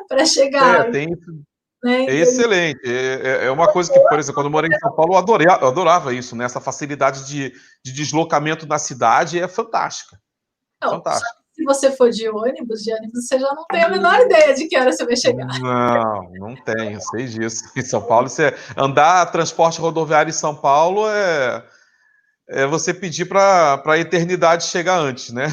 para chegar. Tem isso. Né? É excelente. É uma coisa que, por exemplo, quando eu morei em São Paulo, eu adorava isso, né? Essa facilidade de deslocamento na cidade é fantástica. Não, fantástica. Se você for de ônibus, você já não tem a menor ideia de que hora você vai chegar. Não tenho, sei disso. Em São Paulo, andar transporte rodoviário em São Paulo é você pedir para a eternidade chegar antes, né?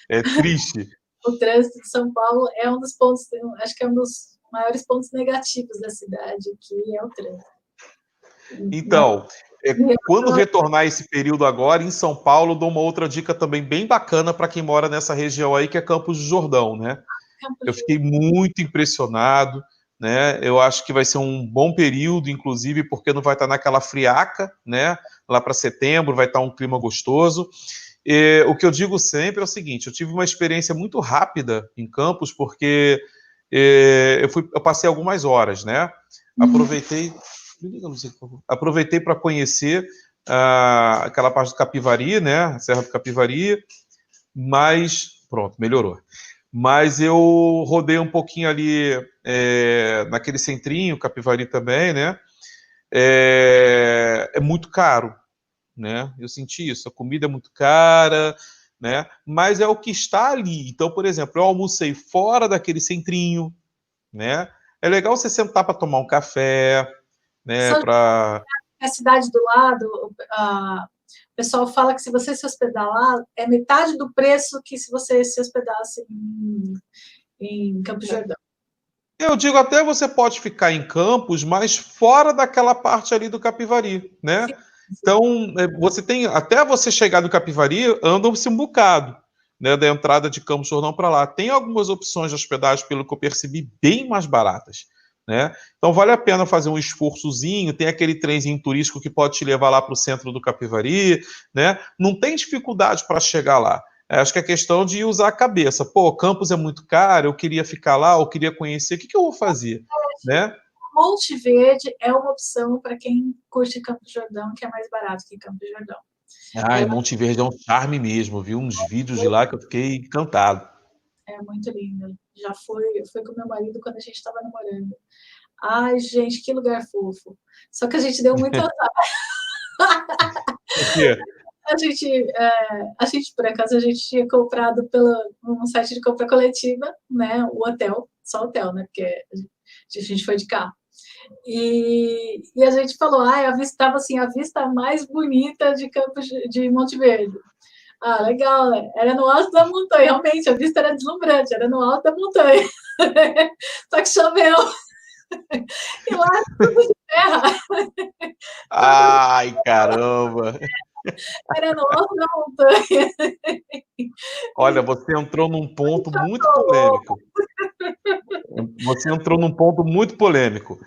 É triste. O trânsito de São Paulo é um dos pontos, acho que é um dos maiores pontos negativos da cidade, que é o trânsito. Então, quando retornar esse período agora, em São Paulo, dou uma outra dica também bem bacana para quem mora nessa região aí, que é Campos do Jordão, né? Eu fiquei muito impressionado, né? Eu acho que vai ser um bom período, inclusive, porque não vai estar naquela friaca, né? Lá para setembro vai estar um clima gostoso. O que eu digo sempre é o seguinte: eu tive uma experiência muito rápida em Campos, porque eu passei algumas horas, né? Aproveitei para conhecer aquela parte do Capivari, né? A Serra do Capivari, mas pronto, melhorou. Mas eu rodei um pouquinho ali naquele centrinho, Capivari também, né? É muito caro, né? Eu senti isso. A comida é muito cara, né? Mas é o que está ali. Então, por exemplo, eu almocei fora daquele centrinho, né? É legal você sentar para tomar um café, né? A cidade do lado, o pessoal fala que se você se hospedar lá, é metade do preço que se você se hospedasse em Campos do Jordão. Eu digo, até você pode ficar em Campos, mas fora daquela parte ali do Capivari, né? Sim. Então, você tem, até você chegar no Capivari, anda-se um bocado, né, da entrada de Campos do Jordão para lá. Tem algumas opções de hospedagem, pelo que eu percebi, bem mais baratas, né? Então, vale a pena fazer um esforçozinho. Tem aquele trenzinho turístico que pode te levar lá para o centro do Capivari, né? Não tem dificuldade para chegar lá. Acho que é questão de usar a cabeça. Pô, Campos é muito caro, eu queria ficar lá, eu queria conhecer, o que eu vou fazer? Né? Monte Verde é uma opção para quem curte Campos do Jordão, que é mais barato que Campos do Jordão. Monte Verde é um charme mesmo, viu? Uns vídeos de lá que eu fiquei encantado. É muito lindo. Já fui com meu marido quando a gente estava namorando. Ai, gente, que lugar fofo. Só que a gente deu muito azar. Por quê? A gente, por acaso, a gente tinha comprado um site de compra coletiva, né? O hotel, só hotel, né? Porque a gente foi de carro. E a gente falou, a vista estava assim, a vista mais bonita de Monte Verde. Ah, legal, né? Era no alto da montanha, realmente, a vista era deslumbrante, era no alto da montanha. Só que choveu. E lá tudo de terra. Ai, caramba! Era no alto da montanha. Olha, você entrou num ponto muito polêmico. Você entrou num ponto muito polêmico.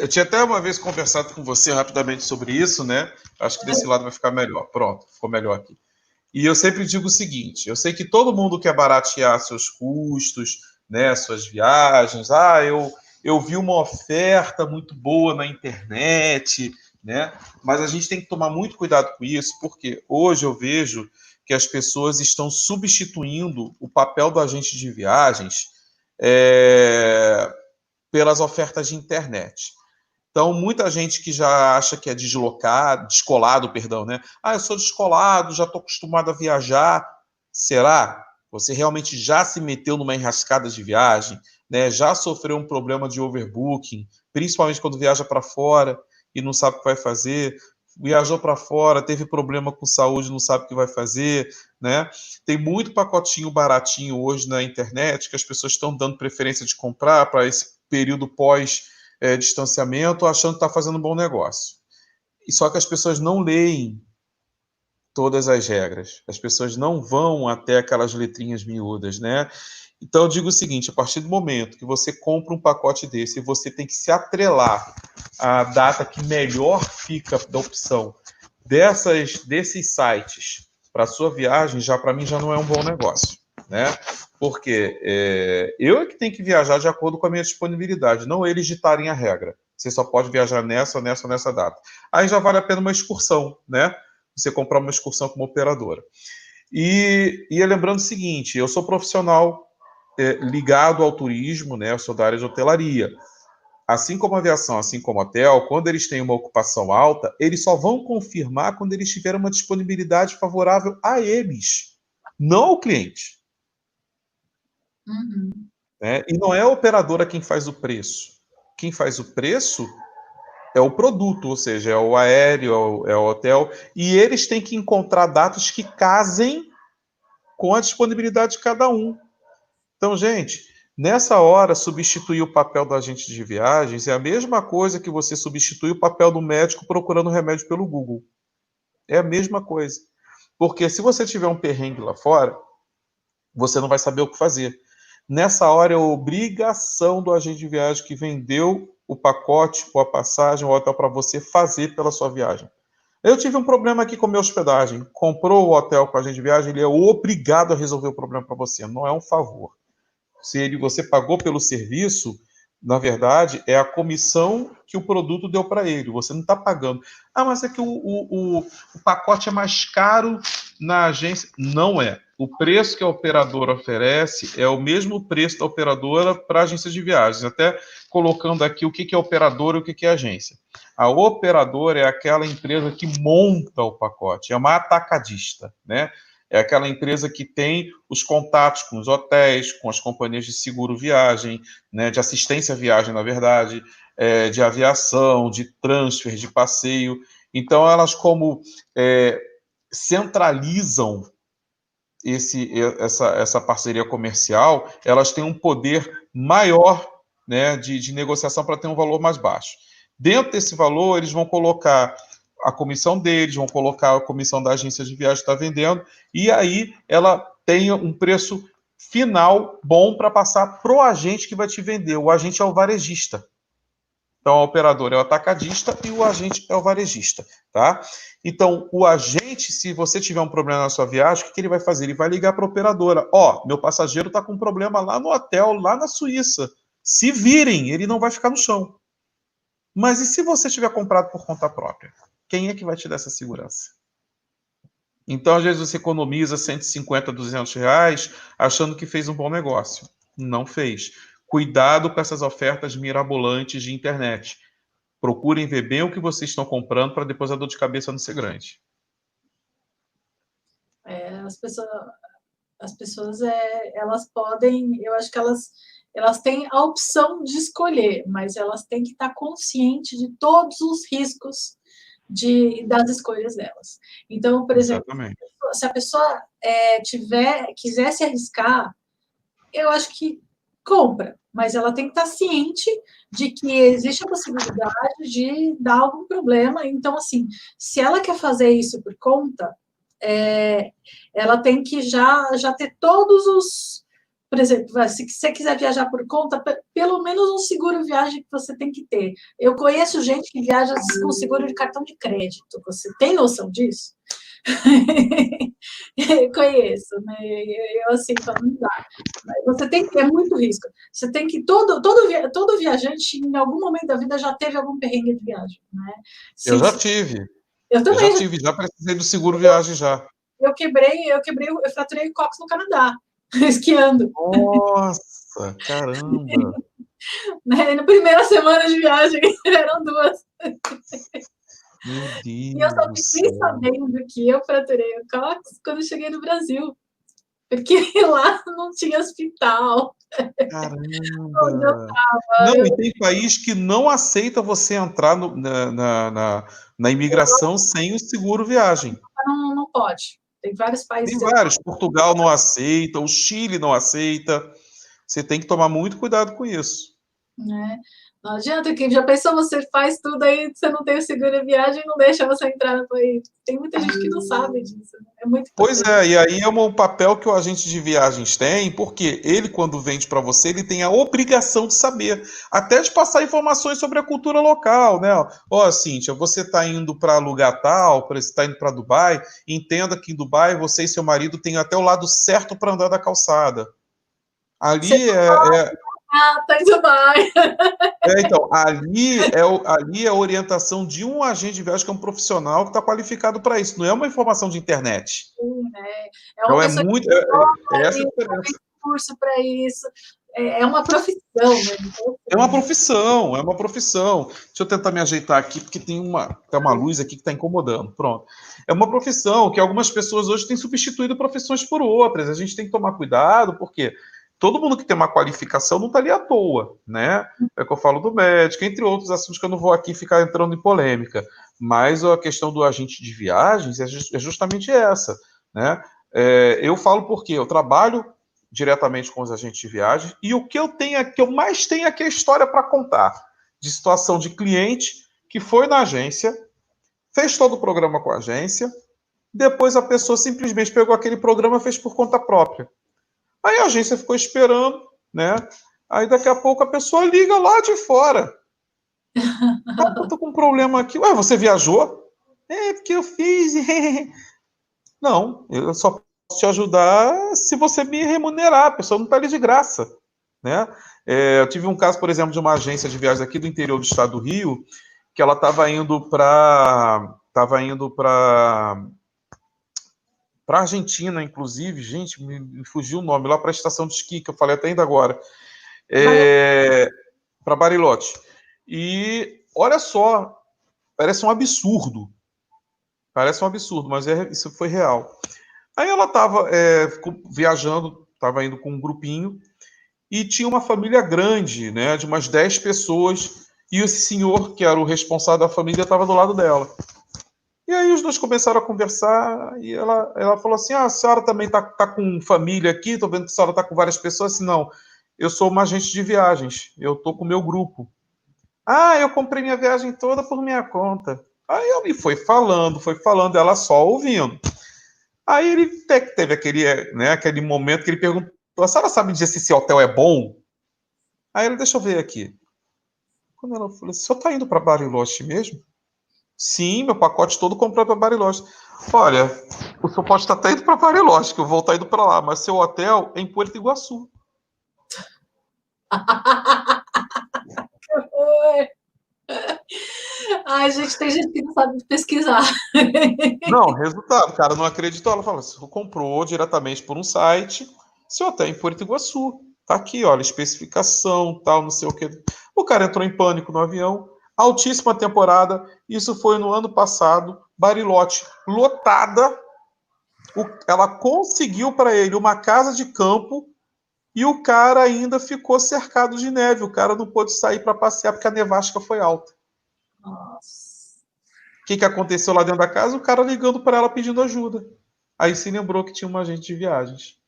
Eu tinha até uma vez conversado com você rapidamente sobre isso, né? Acho que desse lado vai ficar melhor. Pronto, ficou melhor aqui. E eu sempre digo o seguinte: eu sei que todo mundo quer baratear seus custos, né? Suas viagens. Eu vi uma oferta muito boa na internet, né? Mas a gente tem que tomar muito cuidado com isso, porque hoje eu vejo que as pessoas estão substituindo o papel do agente de viagens é, pelas ofertas de internet. Então, muita gente que já acha que é descolado, perdão, né? Eu sou descolado, já estou acostumado a viajar. Será? Você realmente já se meteu numa enrascada de viagem, né? Já sofreu um problema de overbooking, principalmente quando viaja para fora e não sabe o que vai fazer. Viajou para fora, teve problema com saúde, não sabe o que vai fazer, né? Tem muito pacotinho baratinho hoje na internet que as pessoas estão dando preferência de comprar para esse período distanciamento, achando que está fazendo um bom negócio. E só que as pessoas não leem todas as regras. As pessoas não vão até aquelas letrinhas miúdas, né? Então eu digo o seguinte: a partir do momento que você compra um pacote desse, você tem que se atrelar à data que melhor fica da opção desses sites para sua viagem, já para mim já não é um bom negócio, né? Porque eu é que tenho que viajar de acordo com a minha disponibilidade, não eles ditarem a regra. Você só pode viajar nessa, nessa, nessa data. Aí já vale a pena uma excursão, né? Você comprar uma excursão com uma operadora. E lembrando o seguinte: eu sou profissional ligado ao turismo, né? Eu sou da área de hotelaria. Assim como aviação, assim como hotel, quando eles têm uma ocupação alta, eles só vão confirmar quando eles tiverem uma disponibilidade favorável a eles, não ao cliente. Uhum. Né? E não é a operadora quem faz o preço. Quem faz o preço é o produto, ou seja, é o aéreo, é o hotel, e eles têm que encontrar datas que casem com a disponibilidade de cada um. Então, gente, nessa hora, substituir o papel do agente de viagens é a mesma coisa que você substituir o papel do médico procurando remédio pelo Google. É a mesma coisa. Porque se você tiver um perrengue lá fora, você não vai saber o que fazer. Nessa hora é obrigação do agente de viagem que vendeu o pacote, ou a passagem, ou o hotel para você fazer pela sua viagem. Eu tive um problema aqui com a minha hospedagem. Comprou o hotel com a agente de viagem, ele é obrigado a resolver o problema para você, não é um favor. Se você pagou pelo serviço, na verdade, é a comissão que o produto deu para ele. Você não está pagando. Mas é que o pacote é mais caro na agência. Não é. O preço que a operadora oferece é o mesmo preço da operadora para a agência de viagens. Até colocando aqui o que é operadora e o que é agência. A operadora é aquela empresa que monta o pacote, é uma atacadista, né? É aquela empresa que tem os contatos com os hotéis, com as companhias de seguro viagem, né, de assistência à viagem, na verdade, de aviação, de transfer, de passeio. Então, elas como centralizam essa parceria comercial, elas têm um poder maior, né, de negociação para ter um valor mais baixo. Dentro desse valor, eles vão colocar a comissão deles, vão colocar a comissão da agência de viagem que está vendendo, e aí ela tem um preço final bom para passar para o agente que vai te vender. O agente é o varejista. Então, a operadora é o atacadista e o agente é o varejista, tá? Então, o agente, se você tiver um problema na sua viagem, o que ele vai fazer? Ele vai ligar para a operadora. Meu passageiro está com um problema lá no hotel, lá na Suíça. Se virem, ele não vai ficar no chão. Mas e se você tiver comprado por conta própria? Quem é que vai te dar essa segurança? Então, às vezes, você economiza 150, 200 reais achando que fez um bom negócio. Não fez. Cuidado com essas ofertas mirabolantes de internet. Procurem ver bem o que vocês estão comprando para depois a dor de cabeça não ser grande. As pessoas elas podem, eu acho que elas têm a opção de escolher, mas elas têm que estar conscientes de todos os riscos das escolhas delas. Então, por exemplo, Exatamente. se a pessoa quiser se arriscar, eu acho que compra, mas ela tem que estar ciente de que existe a possibilidade de dar algum problema. Então, assim, se ela quer fazer isso por conta, ela tem que já ter todos os... Por exemplo, se você quiser viajar por conta, pelo menos um seguro viagem que você tem que ter. Eu conheço gente que viaja com seguro de cartão de crédito. Você tem noção disso? Conheço, né? Eu assim, então não dá. Você tem que, é muito risco. Você tem que, todo viajante, em algum momento da vida, já teve algum perrengue de viagem, né? Eu já tive. Eu também já precisei do seguro viagem já. Eu fraturei o cóccix no Canadá, esquiando. Nossa, caramba! Né? Na primeira semana de viagem, eram 2. Meu E eu Deus só do fiquei céu! sabendo que eu fraturei o cóccix quando eu cheguei no Brasil. Porque lá não tinha hospital. Onde eu Caramba! estava. Não, e tem país que não aceita você entrar na imigração sem o seguro viagem. Não pode. Tem vários Tem países. vários. Portugal não aceita, o Chile não aceita. Você tem que tomar muito cuidado com isso. Né? Não adianta, que já pensou, você faz tudo aí, você não tem o seguro de viagem, não deixa você entrar no país. Tem muita gente que não sabe disso. É muito Pois importante. é, e aí é o papel que o agente de viagens tem, porque ele, quando vende para você, ele tem a obrigação de saber, até de passar informações sobre a cultura local, né? Ó, Cíntia, você está indo para lugar tal, você está indo para Dubai, entenda que em Dubai você e seu marido têm até o lado certo para andar da calçada. Você Ali tá em Dubai. então, ali é a orientação de um agente de viagem que é um profissional que está qualificado para isso. Não é uma informação de internet. Né? É uma Então é pessoa que muito. É essa a fez diferença. curso para isso. É uma profissão, né? Então, É uma profissão, é uma profissão. Deixa eu tentar me ajeitar aqui, porque tem uma luz aqui que está incomodando. Pronto. É uma profissão que algumas pessoas hoje têm substituído profissões por outras. A gente tem que tomar cuidado, porque todo mundo que tem uma qualificação não está ali à toa, né? É o que eu falo do médico, entre outros assuntos que eu não vou aqui ficar entrando em polêmica. Mas a questão do agente de viagens é justamente essa, né? Eu falo porque eu trabalho diretamente com os agentes de viagem, e o que eu mais tenho aqui é a história para contar de situação de cliente que foi na agência, fez todo o programa com a agência, depois a pessoa simplesmente pegou aquele programa e fez por conta própria. Aí a agência ficou esperando, né? Aí daqui a pouco a pessoa liga lá de fora. Ah, eu tô com um problema aqui. Ué, você viajou? É, porque eu fiz. Não, eu só posso te ajudar se você me remunerar. A pessoa não está ali de graça, né? Eu tive um caso, por exemplo, de uma agência de viagens aqui do interior do estado do Rio, que ela estava indo para Argentina, inclusive, gente, me fugiu o nome, lá para a estação de esqui, que eu falei até ainda agora, para Bariloche. E olha só, parece um absurdo, mas isso foi real. Aí ela estava viajando, estava indo com um grupinho, e tinha uma família grande, né, de umas 10 pessoas, e esse senhor, que era o responsável da família, estava do lado dela. E aí os dois começaram a conversar, e ela falou assim, a senhora também está com família aqui, estou vendo que a senhora está com várias pessoas. Assim, não, eu sou uma agente de viagens, eu estou com o meu grupo. Ah, eu comprei minha viagem toda por minha conta. Aí ele foi falando, ela só ouvindo. Aí ele teve aquele momento que ele perguntou, a senhora sabe dizer se esse hotel é bom? Aí ele, deixa eu ver aqui. Quando ela falou, o senhor está indo para Bariloche mesmo? Sim, meu pacote todo comprado para Bariloche. Olha, o senhor pode estar até indo para Bariloche, que eu vou estar indo para lá, mas seu hotel é em Porto Iguaçu. Ai, gente, tem gente que não sabe pesquisar. Não, resultado, o cara não acreditou. Ela falou, você comprou diretamente por um site, seu hotel é em Porto Iguaçu. Tá aqui, olha, especificação, tal, não sei o quê. O cara entrou em pânico no avião. Altíssima temporada. Isso foi no ano passado. Bariloche lotada. Ela conseguiu para ele uma casa de campo e o cara ainda ficou cercado de neve. O cara não pôde sair para passear porque a nevasca foi alta. Nossa. O que aconteceu lá dentro da casa? O cara ligando para ela pedindo ajuda. Aí se lembrou que tinha uma agente de viagens.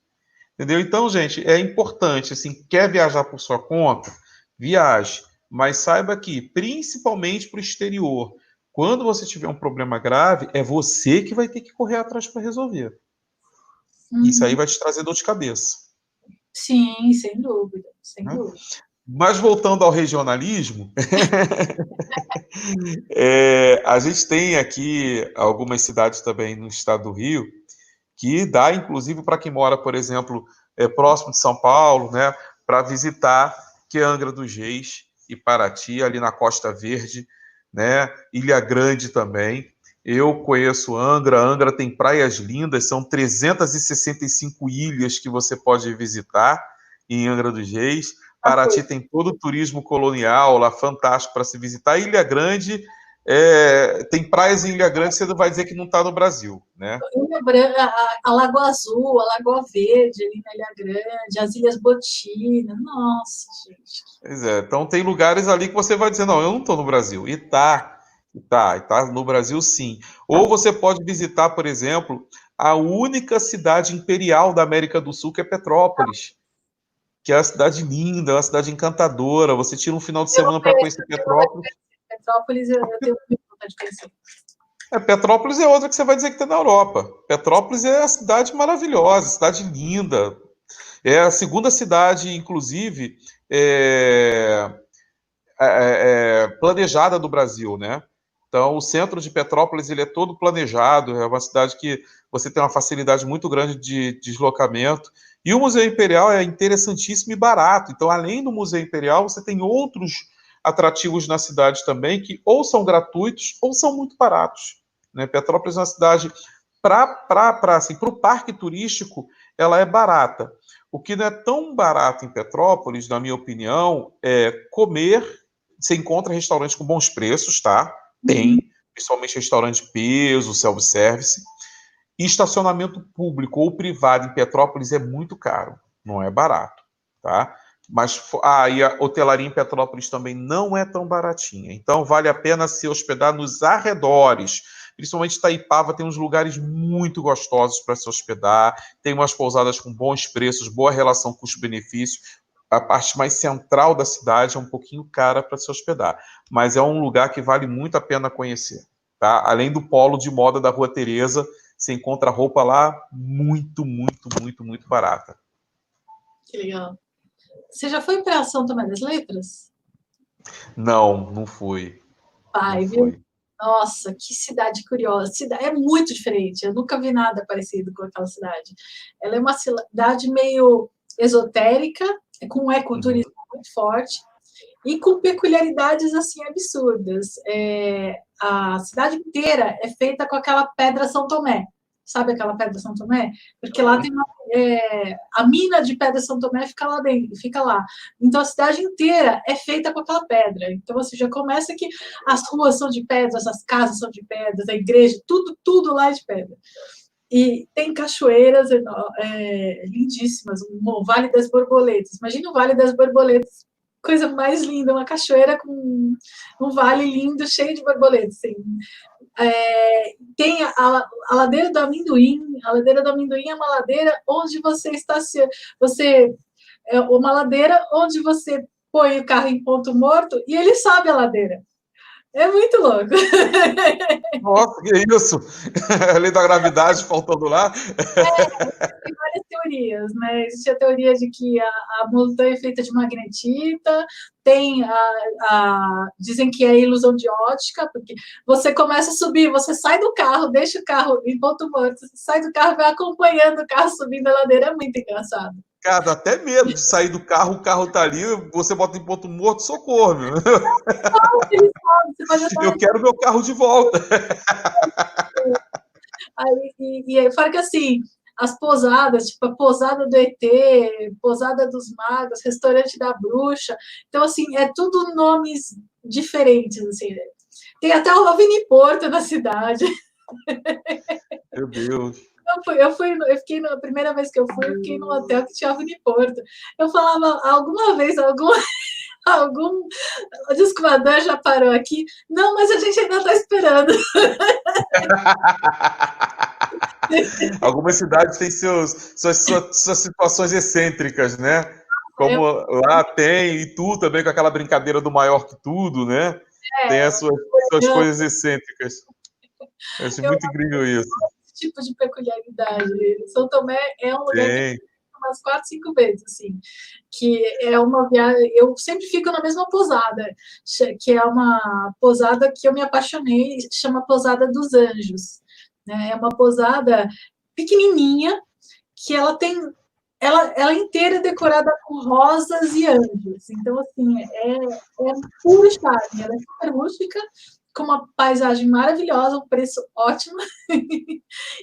Entendeu? Então, gente, é importante, assim, quer viajar por sua conta? Viaje. Mas saiba que, principalmente para o exterior, Quando você tiver um problema grave, é você que vai ter que correr atrás para resolver. Isso aí vai te trazer dor de cabeça. Sim, sem dúvida, sem Né? dúvida. Mas voltando ao regionalismo, a gente tem aqui algumas cidades também no estado do Rio que dá, inclusive, para quem mora, por exemplo, próximo de São Paulo, né, para visitar, que é Angra dos Reis e Paraty, ali na Costa Verde, né, Ilha Grande também. Eu conheço Angra, Angra tem praias lindas, são 365 ilhas que você pode visitar em Angra dos Reis. Paraty tem todo o turismo colonial lá, fantástico para se visitar. Ilha Grande, tem praias em Ilha Grande que você não vai dizer que não está no Brasil, né? A Lagoa Azul, a Lagoa Verde, ali na Ilha Grande, as Ilhas Botina, nossa, gente. Pois é, então tem lugares ali que você vai dizer, não, eu não estou no Brasil. E tá no Brasil sim. Ou você pode visitar, por exemplo, a única cidade imperial da América do Sul, que é Petrópolis, que é uma cidade linda, uma cidade encantadora. Você tira um final de semana para conhecer Petrópolis. Petrópolis eu tenho muita vontade de conhecer. Petrópolis é outra que você vai dizer que está na Europa. Petrópolis é a cidade maravilhosa, cidade linda. É a segunda cidade, inclusive, planejada do Brasil, né? Então, o centro de Petrópolis ele é todo planejado, é uma cidade que você tem uma facilidade muito grande de deslocamento. E o Museu Imperial é interessantíssimo e barato. Então, além do Museu Imperial, você tem outros atrativos na cidade também que ou são gratuitos ou são muito baratos. Né? Petrópolis é uma cidade, assim, para o parque turístico, ela é barata. O que não é tão barato em Petrópolis, na minha opinião, é comer. Você encontra restaurantes com bons preços, tá? Tem, principalmente restaurante de peso, self-service. E estacionamento público ou privado em Petrópolis é muito caro, não é barato, tá? Mas e a hotelaria em Petrópolis também não é tão baratinha. Então vale a pena se hospedar nos arredores. Principalmente Itaipava tem uns lugares muito gostosos para se hospedar, tem umas pousadas com bons preços, boa relação custo-benefício. A parte mais central da cidade é um pouquinho cara para se hospedar, mas é um lugar que vale muito a pena conhecer. Tá? Além do polo de moda da Rua Teresa, você encontra roupa lá muito, muito, muito, muito barata. Que legal. Você já foi para São Tomé das Letras? Não fui. Vai, viu? Nossa, que cidade curiosa. É muito diferente. Eu nunca vi nada parecido com aquela cidade. Ela é uma cidade meio esotérica, com um ecoturismo muito forte e com peculiaridades assim absurdas. A cidade inteira é feita com aquela pedra São Tomé. Sabe aquela pedra São Tomé? Porque lá tem a mina de pedra São Tomé fica lá dentro, fica lá. Então a cidade inteira é feita com aquela pedra. Então você já começa que as ruas são de pedras, as casas são de pedras, a igreja, tudo lá é de pedra. E tem cachoeiras lindíssimas, o Vale das Borboletas. Imagina o Vale das Borboletas, coisa mais linda, uma cachoeira com um vale lindo, cheio de borboletas. Assim. Tem a ladeira do Amendoim. A ladeira do Amendoim é uma ladeira onde você estaciona. Uma ladeira onde você põe o carro em ponto morto e ele sobe a ladeira. É muito louco. Nossa, que isso? A lei da gravidade faltando lá? Tem várias teorias, né? Existe a teoria de que a montanha é feita de magnetita, dizem que é ilusão de ótica, porque você começa a subir, você sai do carro, deixa o carro em ponto morto, você sai do carro e vai acompanhando o carro subindo a ladeira, é muito engraçado. Cara, dá até medo de sair do carro, o carro tá ali, você bota em ponto morto, socorro, meu. Eu quero meu carro de volta. Aí, fora que assim, as pousadas, tipo a pousada do ET, pousada dos magos, restaurante da bruxa, então assim, é tudo nomes diferentes, assim, né? Tem até o OVNI Porto na cidade. Meu Deus. Eu fiquei, na primeira vez que eu fiquei num hotel que tinha OVNI Porto. Eu falava, alguma vez, algum descoador já parou aqui? Não, mas a gente ainda está esperando. Algumas cidades têm suas situações excêntricas, né? Como lá tem, e tu também com aquela brincadeira do maior que tudo, né? Tem as suas Essas coisas excêntricas. Eu acho Eu muito incrível isso. esse tipo de peculiaridade. São Tomé é um lugar que eu Sim. fui umas 4, 5 vezes, assim, que é uma viagem. Eu sempre fico na mesma pousada, que é uma pousada que eu me apaixonei, chama Pousada dos Anjos. Né? É uma pousada pequenininha, que ela tem. Ela é inteira decorada com rosas e anjos. Então, assim, é puro charme. Ela é super rústica, com uma paisagem maravilhosa, um preço ótimo.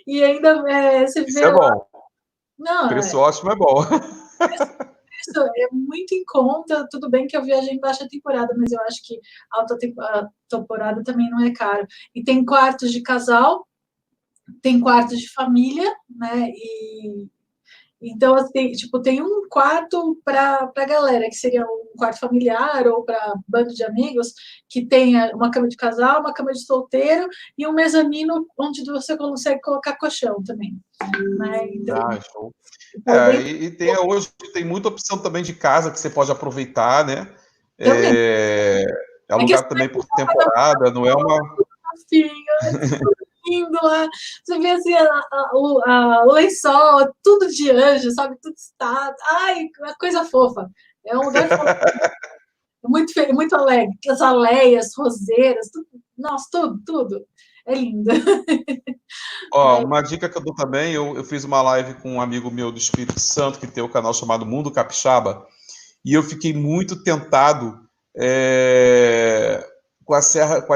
E ainda você Isso vê é lá. bom. Não, Preço ótimo é bom. isso é muito em conta. Tudo bem que eu viajei em baixa temporada, mas eu acho que a temporada também não é caro. E tem quartos de casal, tem quartos de família, né? E então, assim, tipo, tem um quarto para a galera, que seria um quarto familiar ou para bando de amigos, que tenha uma cama de casal, uma cama de solteiro e um mezanino onde você consegue colocar colchão também. Né? Ah, show. Então, dentro E tem hoje tem muita opção também de casa que você pode aproveitar, né? também. É, é É que alugar também por temporada, não é uma. assim, lindo lá. Você vê assim, o lençol, tudo de anjo, sabe? Tudo está. Ai, uma coisa fofa. É um lugar fofo. Muito, muito alegre. As aleias, roseiras, tudo, nossa, tudo, tudo. É lindo. Ó, uma dica que eu dou também, eu fiz uma live com um amigo meu do Espírito Santo, que tem o canal chamado Mundo Capixaba, e eu fiquei muito tentado com as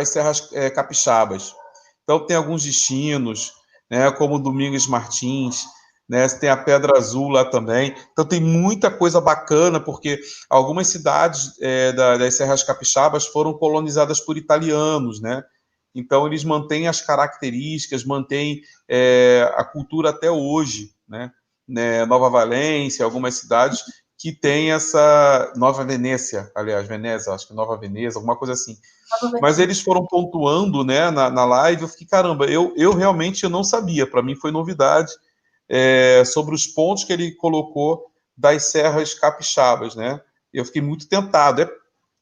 serras capixabas. Então tem alguns destinos, né, como Domingos Martins, né, tem a Pedra Azul lá também. Então tem muita coisa bacana, porque algumas cidades das serras capixabas foram colonizadas por italianos, né? Então eles mantêm as características, mantêm a cultura até hoje, né? Nova Valência, algumas cidades que têm essa Nova Venécia, aliás, Veneza, acho que Nova Veneza, alguma coisa assim. Mas eles foram pontuando, né, na live. Eu fiquei, caramba, eu realmente eu não sabia, para mim foi novidade sobre os pontos que ele colocou das serras capixabas, né? Eu fiquei muito tentado.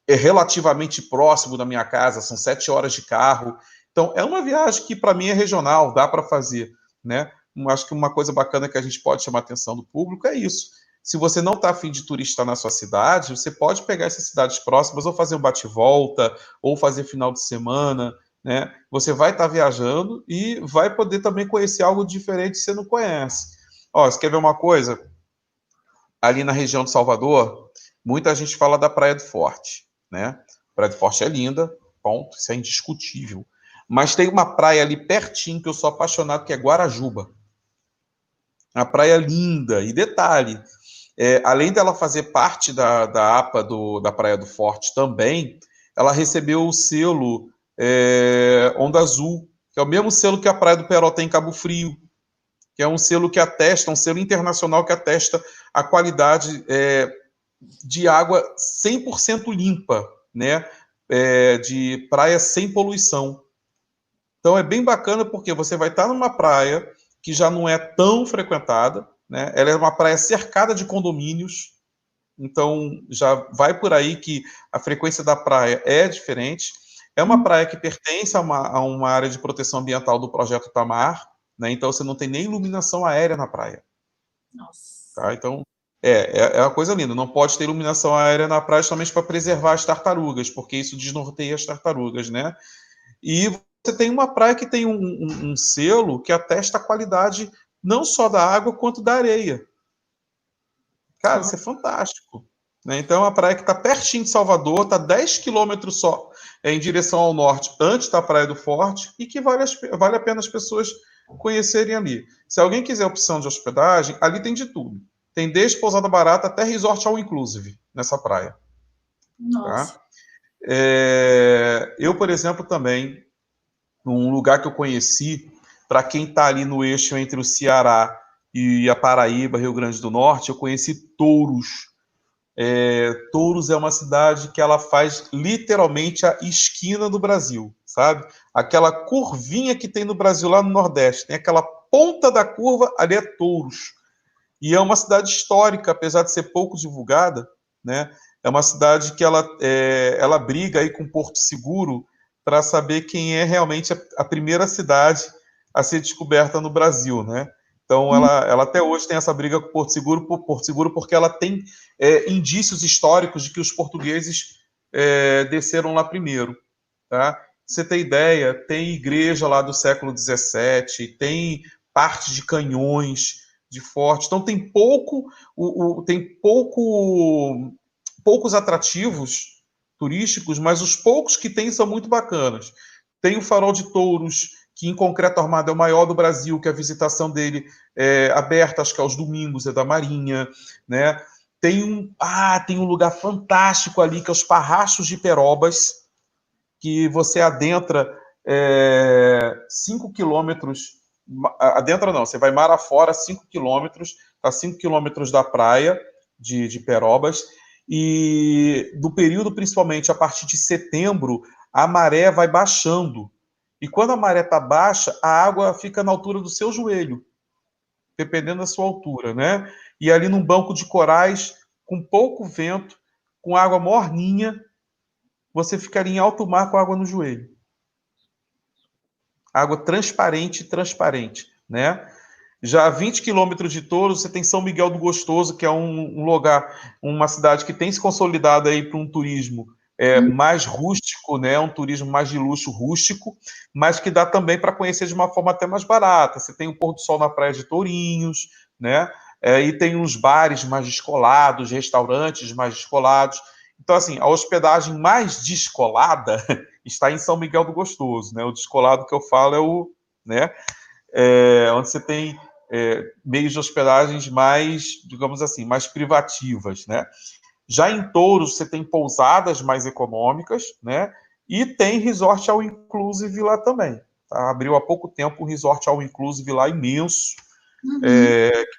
É relativamente próximo da minha casa, são 7 horas de carro. Então, é uma viagem que para mim é regional, dá para fazer, né? Acho que uma coisa bacana que a gente pode chamar a atenção do público é isso. Se você não está afim de turistar na sua cidade, você pode pegar essas cidades próximas ou fazer um bate-volta, ou fazer final de semana, né? Você vai estar viajando e vai poder também conhecer algo diferente que você não conhece. Ó, você quer ver uma coisa? Ali na região de Salvador, muita gente fala da Praia do Forte, né? A Praia do Forte é linda, ponto, isso é indiscutível. Mas tem uma praia ali pertinho que eu sou apaixonado, que é Guarajuba. Uma praia linda. E detalhe, além dela fazer parte da APA da Praia do Forte também, ela recebeu o selo Onda Azul, que é o mesmo selo que a Praia do Peró tem em Cabo Frio, que é um selo que atesta, um selo internacional que atesta a qualidade de água 100% limpa, né? De praia sem poluição. Então é bem bacana porque você vai estar numa praia que já não é tão frequentada, né? Ela é uma praia cercada de condomínios, então já vai por aí que a frequência da praia é diferente. É uma praia que pertence a uma área de proteção ambiental do Projeto Tamar, né? Então você não tem nem iluminação aérea na praia. Nossa. Tá? Então é uma coisa linda. Não pode ter iluminação aérea na praia somente para preservar as tartarugas, porque isso desnorteia as tartarugas, né? E você tem uma praia que tem um selo que atesta a qualidade não só da água quanto da areia. Cara, isso é fantástico. Né? Então, é uma praia que está pertinho de Salvador, está 10 quilômetros só em direção ao norte, antes da Praia do Forte, e que vale a pena as pessoas conhecerem ali. Se alguém quiser opção de hospedagem, ali tem de tudo. Tem desde pousada barata até resort all inclusive nessa praia. Nossa. Tá? Eu, por exemplo, também, um lugar que eu conheci, para quem está ali no eixo entre o Ceará e a Paraíba, Rio Grande do Norte, eu conheci Touros. Touros é uma cidade que ela faz literalmente a esquina do Brasil, sabe? Aquela curvinha que tem no Brasil lá no Nordeste, tem aquela ponta da curva, ali é Touros. E é uma cidade histórica, apesar de ser pouco divulgada, né? É uma cidade que ela briga aí com Porto Seguro para saber quem é realmente a primeira cidade a ser descoberta no Brasil, né? Então, ela até hoje tem essa briga com Porto Seguro porque ela tem indícios históricos de que os portugueses desceram lá primeiro, tá? Pra você ter ideia, tem igreja lá do século XVII, tem parte de canhões, de forte. Então, poucos atrativos turísticos, mas os poucos que tem são muito bacanas. Tem o Farol de Touros, que em concreto armado é o maior do Brasil, que a visitação dele é aberta, acho que aos domingos, é da Marinha, né? Tem um lugar fantástico ali, que é os Parrachos de Perobas, que você adentra 5 quilômetros, adentra não, você vai mar afora 5 quilômetros, a 5 quilômetros da praia de Perobas, e do período, principalmente a partir de setembro, a maré vai baixando. E quando a maré está baixa, a água fica na altura do seu joelho, dependendo da sua altura, né? E ali num banco de corais, com pouco vento, com água morninha, você ficaria em alto mar com água no joelho. Água transparente, transparente, né? Já a 20 quilômetros de Touros, você tem São Miguel do Gostoso, que é um lugar, uma cidade que tem se consolidado aí para um turismo mais rústico, né? Um turismo mais de luxo rústico, mas que dá também para conhecer de uma forma até mais barata. Você tem o pôr do sol na praia de Tourinhos, né? E tem uns bares mais descolados, restaurantes mais descolados. Então, assim, a hospedagem mais descolada está em São Miguel do Gostoso, né? O descolado que eu falo é o, né? Onde você tem meios de hospedagens mais, digamos assim, mais privativas, né? Já em Touros, você tem pousadas mais econômicas, né? E tem resort all inclusive lá também. Tá? Abriu há pouco tempo um resort all inclusive lá imenso.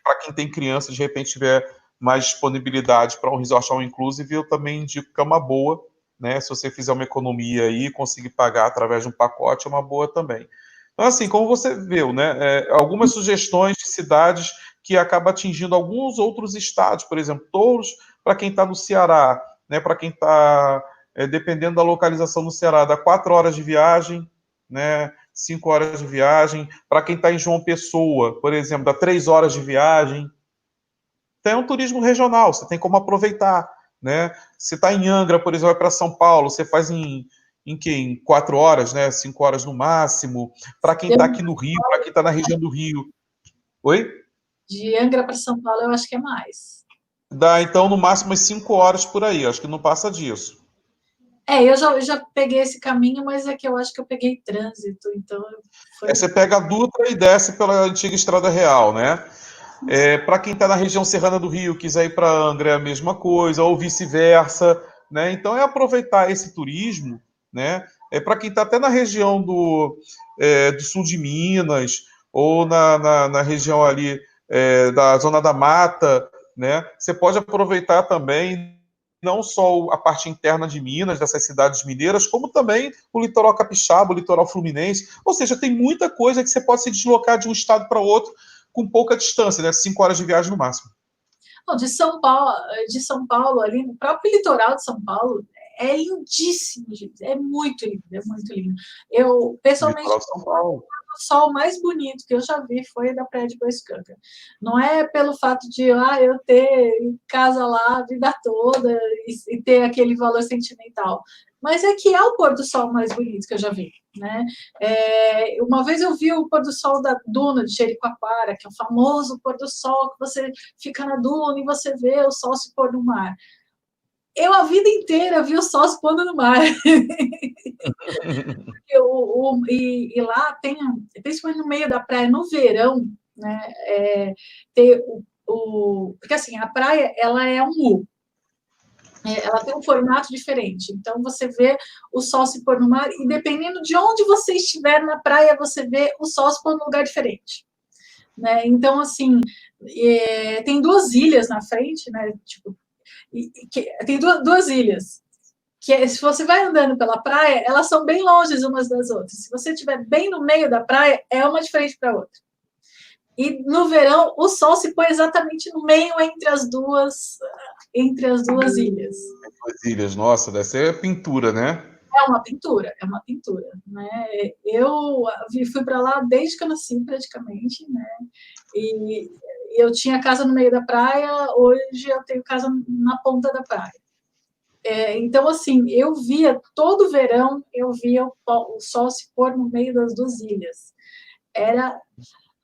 Para quem tem criança, de repente tiver mais disponibilidade para um resort all inclusive, eu também indico que é uma boa, né? Se você fizer uma economia aí e conseguir pagar através de um pacote, é uma boa também. Então, assim, como você viu, né? Algumas sugestões de cidades que acabam atingindo alguns outros estados, por exemplo, Touros, para quem está no Ceará, né? Para quem está, dependendo da localização no Ceará, dá 4 horas de viagem, né? 5 horas de viagem. Para quem está em João Pessoa, por exemplo, dá 3 horas de viagem. Então, é um turismo regional, você tem como aproveitar, né? Se está em Angra, por exemplo, vai para São Paulo, você faz em 4 horas, né? 5 horas no máximo. Para quem está aqui no Rio, para quem está na região do Rio. Oi? De Angra para São Paulo, eu acho que é mais. Dá, então, no máximo umas 5 horas por aí. Acho que não passa disso. Eu já peguei esse caminho, mas é que eu acho que eu peguei trânsito, então foi. Você pega a Dutra e desce pela antiga Estrada Real, né? Para quem está na região serrana do Rio, quiser ir para Angra, é a mesma coisa, ou vice-versa, né? Então, é aproveitar esse turismo, né? Para quem está até na região do sul de Minas, ou na região ali da Zona da Mata, né? Você pode aproveitar também não só a parte interna de Minas, dessas cidades mineiras, como também o litoral capixaba, o litoral fluminense. Ou seja, tem muita coisa que você pode se deslocar de um estado para outro com pouca distância, né? 5 horas de viagem no máximo. Não, de São Paulo, ali no próprio litoral de São Paulo, é lindíssimo, gente. É muito lindo, é muito lindo. Eu, pessoalmente, Litoral de São Paulo. o sol mais bonito que eu já vi foi da Praia de Boiscanga. Não é pelo fato de eu ter casa lá a vida toda e ter aquele valor sentimental, mas é que é o pôr do sol mais bonito que eu já vi, né? Uma vez eu vi o pôr do sol da duna de Jericoacoara, que é o famoso pôr do sol que você fica na duna e você vê o sol se pôr no mar. Eu a vida inteira vi o sol se pondo no mar. E lá tem, principalmente no meio da praia, no verão, né, ter porque assim, a praia, ela é um U, ela tem um formato diferente, então você vê o sol se pôr no mar, e dependendo de onde você estiver na praia, você vê o sol se pôr num lugar diferente, né, então assim, tem 2 ilhas na frente, né, tipo, tem duas ilhas, que se você vai andando pela praia, elas são bem longe umas das outras. Se você estiver bem no meio da praia, é uma diferente para a outra. E no verão, o sol se põe exatamente no meio entre as duas ilhas. Duas ilhas, nossa, deve ser pintura, né? É uma pintura, né? Eu fui para lá desde que eu nasci, praticamente, né? E eu tinha casa no meio da praia, hoje eu tenho casa na ponta da praia. Então, assim, eu via, todo verão, eu via o sol se pôr no meio das duas ilhas.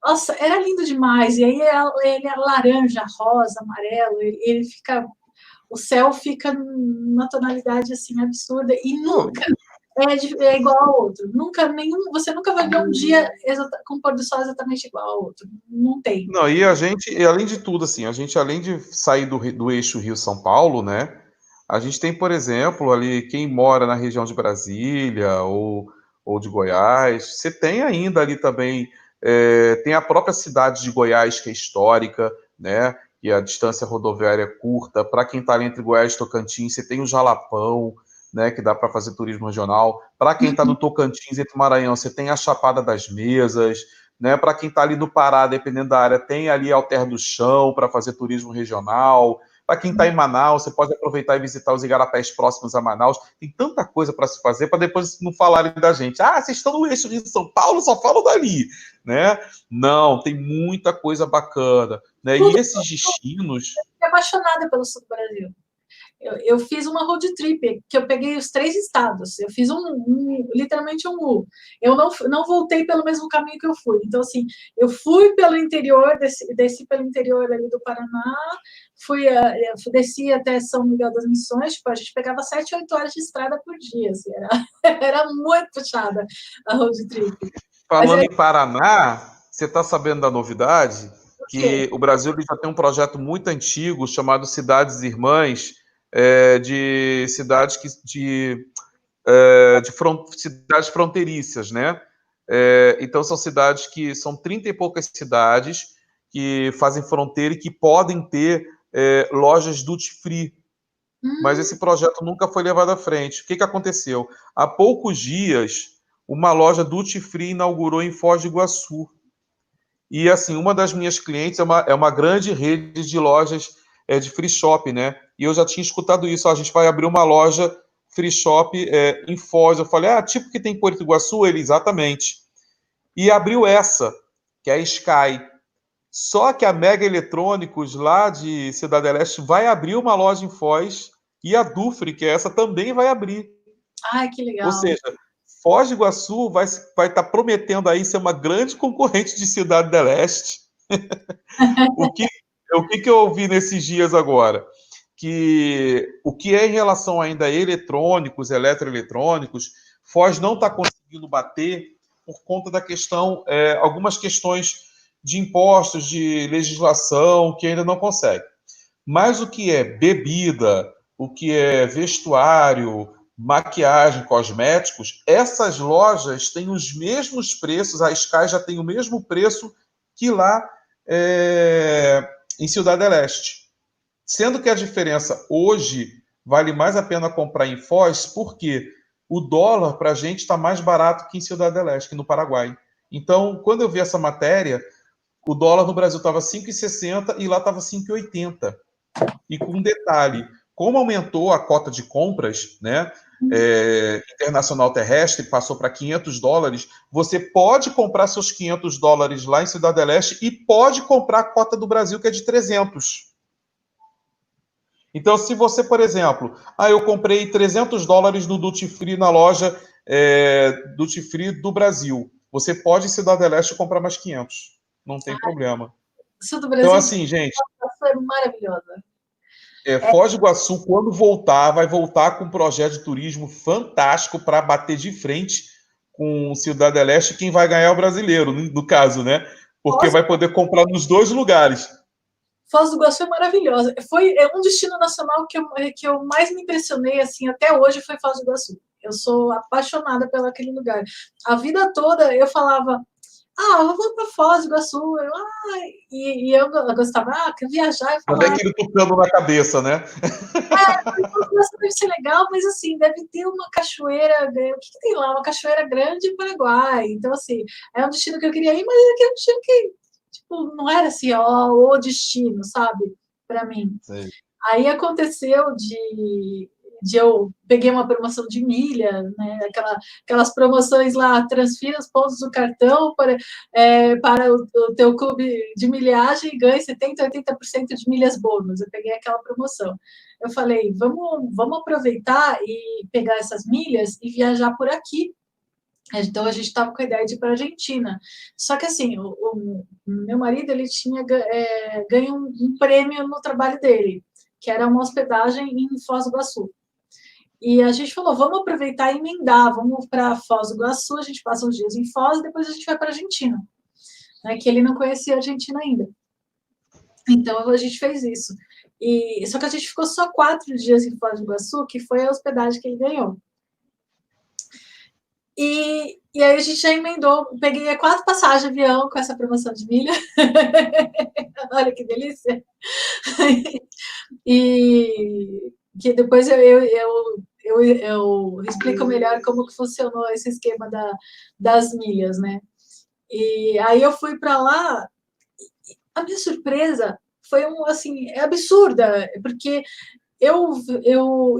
Nossa, era lindo demais. E aí ele é laranja, rosa, amarelo, ele fica, o céu fica numa tonalidade assim absurda e nunca é igual ao outro. Nunca nenhum, você nunca vai ver um dia com pôr do sol exatamente igual ao outro. Não tem. Não, e a gente, e além de tudo, assim, a gente, além de sair do eixo Rio-São Paulo, né? A gente tem, por exemplo, ali, quem mora na região de Brasília ou de Goiás, você tem ainda ali também, tem a própria cidade de Goiás, que é histórica, né? E a distância rodoviária é curta. Para quem está ali entre Goiás e Tocantins, você tem o Jalapão, né? Que dá para fazer turismo regional. Para quem está no Tocantins, entre Maranhão, você tem a Chapada das Mesas, né? Para quem está ali no Pará, dependendo da área, tem ali Alter do Chão para fazer turismo regional. Para quem está em Manaus, você pode aproveitar e visitar os igarapés próximos a Manaus. Tem tanta coisa para se fazer para depois não falarem da gente. Ah, vocês estão no eixo de São Paulo, só falam dali, né? Não, tem muita coisa bacana, né? E esses destinos. Eu fiquei apaixonada pelo sul do Brasil. Eu fiz uma road trip, que eu peguei os 3 estados. Eu fiz literalmente um U. Eu não voltei pelo mesmo caminho que eu fui. Então, assim, eu fui pelo interior, desci pelo interior ali do Paraná, desci até São Miguel das Missões, tipo, a gente pegava 7, 8 horas de estrada por dia, assim, era muito puxada a road trip. Falando em Paraná, você está sabendo da novidade? Que Que o Brasil já tem um projeto muito antigo chamado Cidades Irmãs, de cidades cidades fronteiriças, né? Então são cidades que são 30 e poucas cidades que fazem fronteira e que podem ter lojas duty free. Mas esse projeto nunca foi levado à frente. O que aconteceu? Há poucos dias, uma loja duty free inaugurou em Foz do Iguaçu. E assim, uma das minhas clientes é uma grande rede de lojas de free shop, né? E eu já tinha escutado isso. A gente vai abrir uma loja free shop em Foz. Eu falei, tipo que tem em Porto Iguaçu? Ele, exatamente. E abriu essa, que é a Sky. Só que a Mega Eletrônicos, lá de Cidade Leste, vai abrir uma loja em Foz e a Dufre, que é essa, também vai abrir. Ai, que legal. Ou seja, Foz do Iguaçu vai estar prometendo aí ser uma grande concorrente de Cidade do Leste. o que eu ouvi nesses dias agora? Que o que é em relação ainda a eletrônicos, eletroeletrônicos, Foz não está conseguindo bater por conta da questão, algumas questões de impostos, de legislação, que ainda não consegue. Mas o que é bebida, o que é vestuário, maquiagem, cosméticos, essas lojas têm os mesmos preços, a Sky já tem o mesmo preço que lá em Ciudad del Este. Sendo que a diferença hoje vale mais a pena comprar em Foz, porque o dólar para a gente está mais barato que em Ciudad del Este, que no Paraguai. Então, quando eu vi essa matéria, o dólar no Brasil estava 5,60 e lá estava 5,80. E com um detalhe, como aumentou a cota de compras, né, internacional terrestre, passou para $500, você pode comprar seus $500 lá em Ciudad del Este e pode comprar a cota do Brasil, que é de 300. Então, se você, por exemplo, eu comprei $300 no Duty Free na loja Duty Free do Brasil, você pode em Ciudad del Este comprar mais 500. Não tem problema. Sul do Brasil, então, assim, gente, foi maravilhosa. Foz do Iguaçu, quando voltar, vai voltar com um projeto de turismo fantástico para bater de frente com Ciudad del Este. Quem vai ganhar é o brasileiro, no caso, né? Porque vai poder comprar nos dois lugares. Foz do Iguaçu é maravilhosa. Um destino nacional que eu mais me impressionei, assim, até hoje, foi Foz do Iguaçu. Eu sou apaixonada pelo aquele lugar. A vida toda eu falava, eu vou para Foz do Iguaçu. E eu gostava, quer viajar. Eu falava, Até aquilo tocando na cabeça, né? Foz do Iguaçu deve ser legal, mas assim, deve ter uma cachoeira. O que tem lá? Uma cachoeira grande em Paraguai. Então, assim, é um destino que eu queria ir, mas é um destino que tipo, não era assim, o destino, sabe? Para mim. Sim. Aí aconteceu de eu peguei uma promoção de milha, né? Aquelas promoções lá, transfira os pontos do cartão para o teu clube de milhagem e ganhe 70%, 80% de milhas bônus. Eu peguei aquela promoção. Eu falei, vamos aproveitar e pegar essas milhas e viajar por aqui. Então, a gente estava com a ideia de ir para a Argentina. Só que, assim, o meu marido, ele tinha ganho um prêmio no trabalho dele, que era uma hospedagem em Foz do Iguaçu. E a gente falou, vamos aproveitar e emendar, vamos para Foz do Iguaçu, a gente passa uns dias em Foz, e depois a gente vai para a Argentina, né, que ele não conhecia a Argentina ainda. Então, a gente fez isso. Só que a gente ficou só 4 dias em Foz do Iguaçu, que foi a hospedagem que ele ganhou. E aí a gente já emendou, peguei 4 passagens de avião com essa promoção de milha. Olha que delícia. E que depois eu explico melhor como que funcionou esse esquema das milhas, né? E aí eu fui para lá, a minha surpresa foi assim, absurda, porque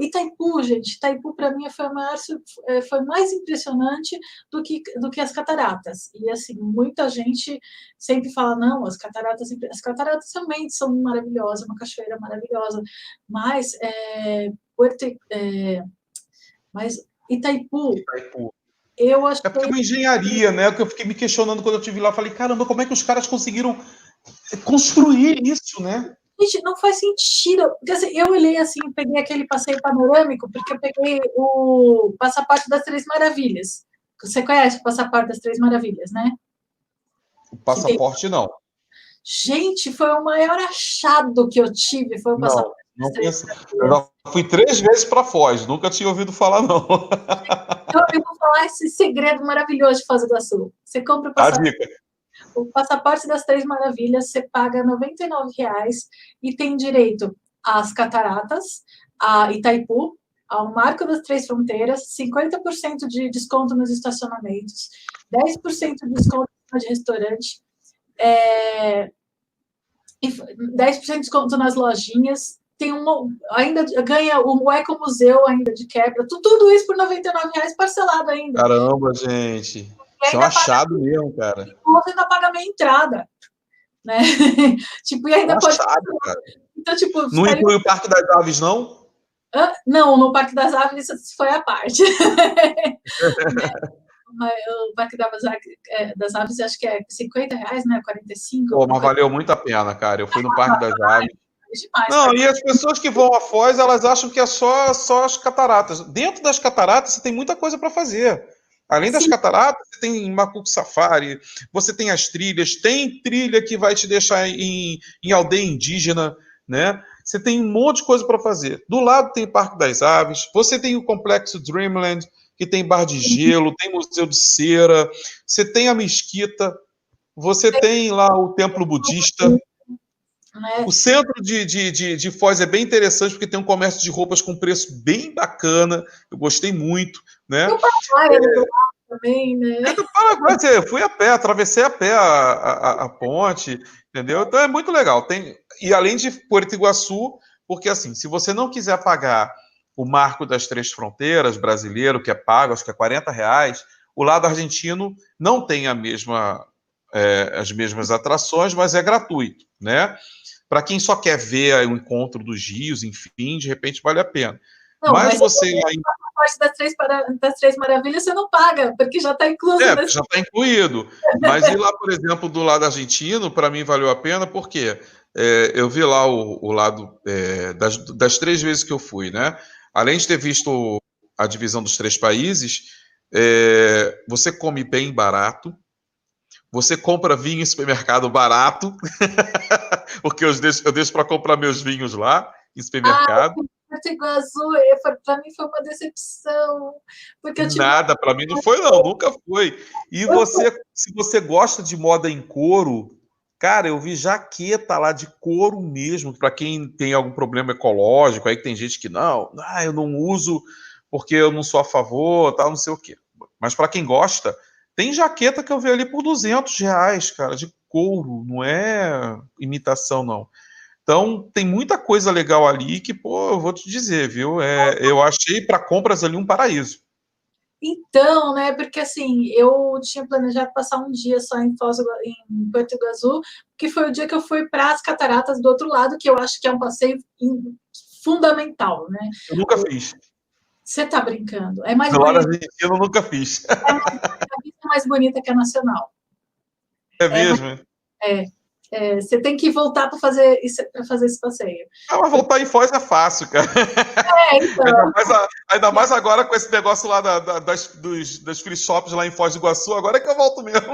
Itaipu, gente, Itaipu para mim foi mais impressionante do que as cataratas. E assim, muita gente sempre fala, não, as cataratas realmente são maravilhosas, uma cachoeira maravilhosa, mas, mas Itaipu, eu achei... É porque é uma engenharia, né? Que eu fiquei me questionando quando eu estive lá. Falei, caramba, como é que os caras conseguiram construir isso, né? Gente, não faz sentido. Porque, assim, eu olhei assim, peguei aquele passeio panorâmico, porque eu peguei o Passaporte das Três Maravilhas. Você conhece o Passaporte das Três Maravilhas, né? O passaporte, não. Gente, foi o maior achado que eu tive, foi o Passaporte das Três Maravilhas. Eu já fui 3 vezes para Foz, nunca tinha ouvido falar, não. Eu vou falar esse segredo maravilhoso de Foz do Iguaçu. Você compra o Passaporte das Três Maravilhas, você paga R$ 99,00 e tem direito às cataratas, a Itaipu, ao Marco das Três Fronteiras, 50% de desconto nos estacionamentos, 10% de desconto de restaurante, 10% de desconto nas lojinhas, ainda ganha o Ecomuseu ainda de quebra, tudo isso por R$ 99,00 parcelado ainda. Caramba, gente. Isso é um achado mesmo, cara. Você ainda paga a minha entrada, né? Tipo, e ainda pode... Cara. Então, tipo, não inclui o Parque das Aves, não? Não, no Parque das Aves isso foi a parte. O Parque das Aves acho que é R$ 50,00, né? 45. Pô, mas valeu muito a pena, cara. Eu fui no Parque das Aves. Demais, não, e as pessoas que vão a Foz, elas acham que é só as cataratas. Dentro das cataratas, você tem muita coisa para fazer. Além das cataratas, você tem Macuco Safari, você tem as trilhas, tem trilha que vai te deixar em aldeia indígena, né? Você tem um monte de coisa para fazer. Do lado tem o Parque das Aves, você tem o Complexo Dreamland, que tem bar de gelo, tem Museu de Cera, você tem a Mesquita, você tem lá o Templo Budista. O centro de Foz é bem interessante, porque tem um comércio de roupas com preço bem bacana, eu gostei muito, né? O Paraguai do lado também, né? Do Paraguai, eu fui a pé, atravessei a pé a ponte, entendeu? Então é muito legal. E além de Porto Iguaçu, porque assim, se você não quiser pagar o Marco das Três Fronteiras brasileiro, que é pago, acho que é R$ 40, o lado argentino não tem as mesmas atrações, mas é gratuito, né? Para quem só quer ver o encontro dos rios, enfim, de repente vale a pena. Não, mas você... das Três Maravilhas você não paga, porque já está incluso. Já está incluído. Mas ir lá, por exemplo, do lado argentino, para mim valeu a pena, porque eu vi lá o lado das 3 vezes que eu fui, né? Além de ter visto a divisão dos 3 países, você come bem barato, você compra vinho em supermercado barato, porque eu deixo para comprar meus vinhos lá em supermercado. Porto Iguaçu, para mim foi uma decepção. Porque Nada, para mim não foi, não, nunca foi. E se você gosta de moda em couro, cara, eu vi jaqueta lá de couro mesmo, para quem tem algum problema ecológico, aí que tem gente que eu não uso porque eu não sou a favor, tal, não sei o quê. Mas para quem gosta, tem jaqueta que eu vi ali por R$ 200, cara, de couro, não é imitação, não. Então, tem muita coisa legal ali que, pô, eu vou te dizer, viu? Eu achei para compras ali um paraíso. Então, né, porque assim, eu tinha planejado passar um dia só em em Porto Iguaçu, que foi o dia que eu fui para as cataratas do outro lado, que eu acho que é um passeio fundamental, né? Eu nunca fiz. Você está brincando? É mais Lá na bonito, Argentina eu nunca fiz. a vista é mais bonita que a nacional. É É, mesmo? você tem que voltar para fazer esse passeio. Ah, mas voltar em Foz é fácil, cara. Então, Ainda mais agora com esse negócio lá das free shops lá em Foz do Iguaçu, agora é que eu volto mesmo.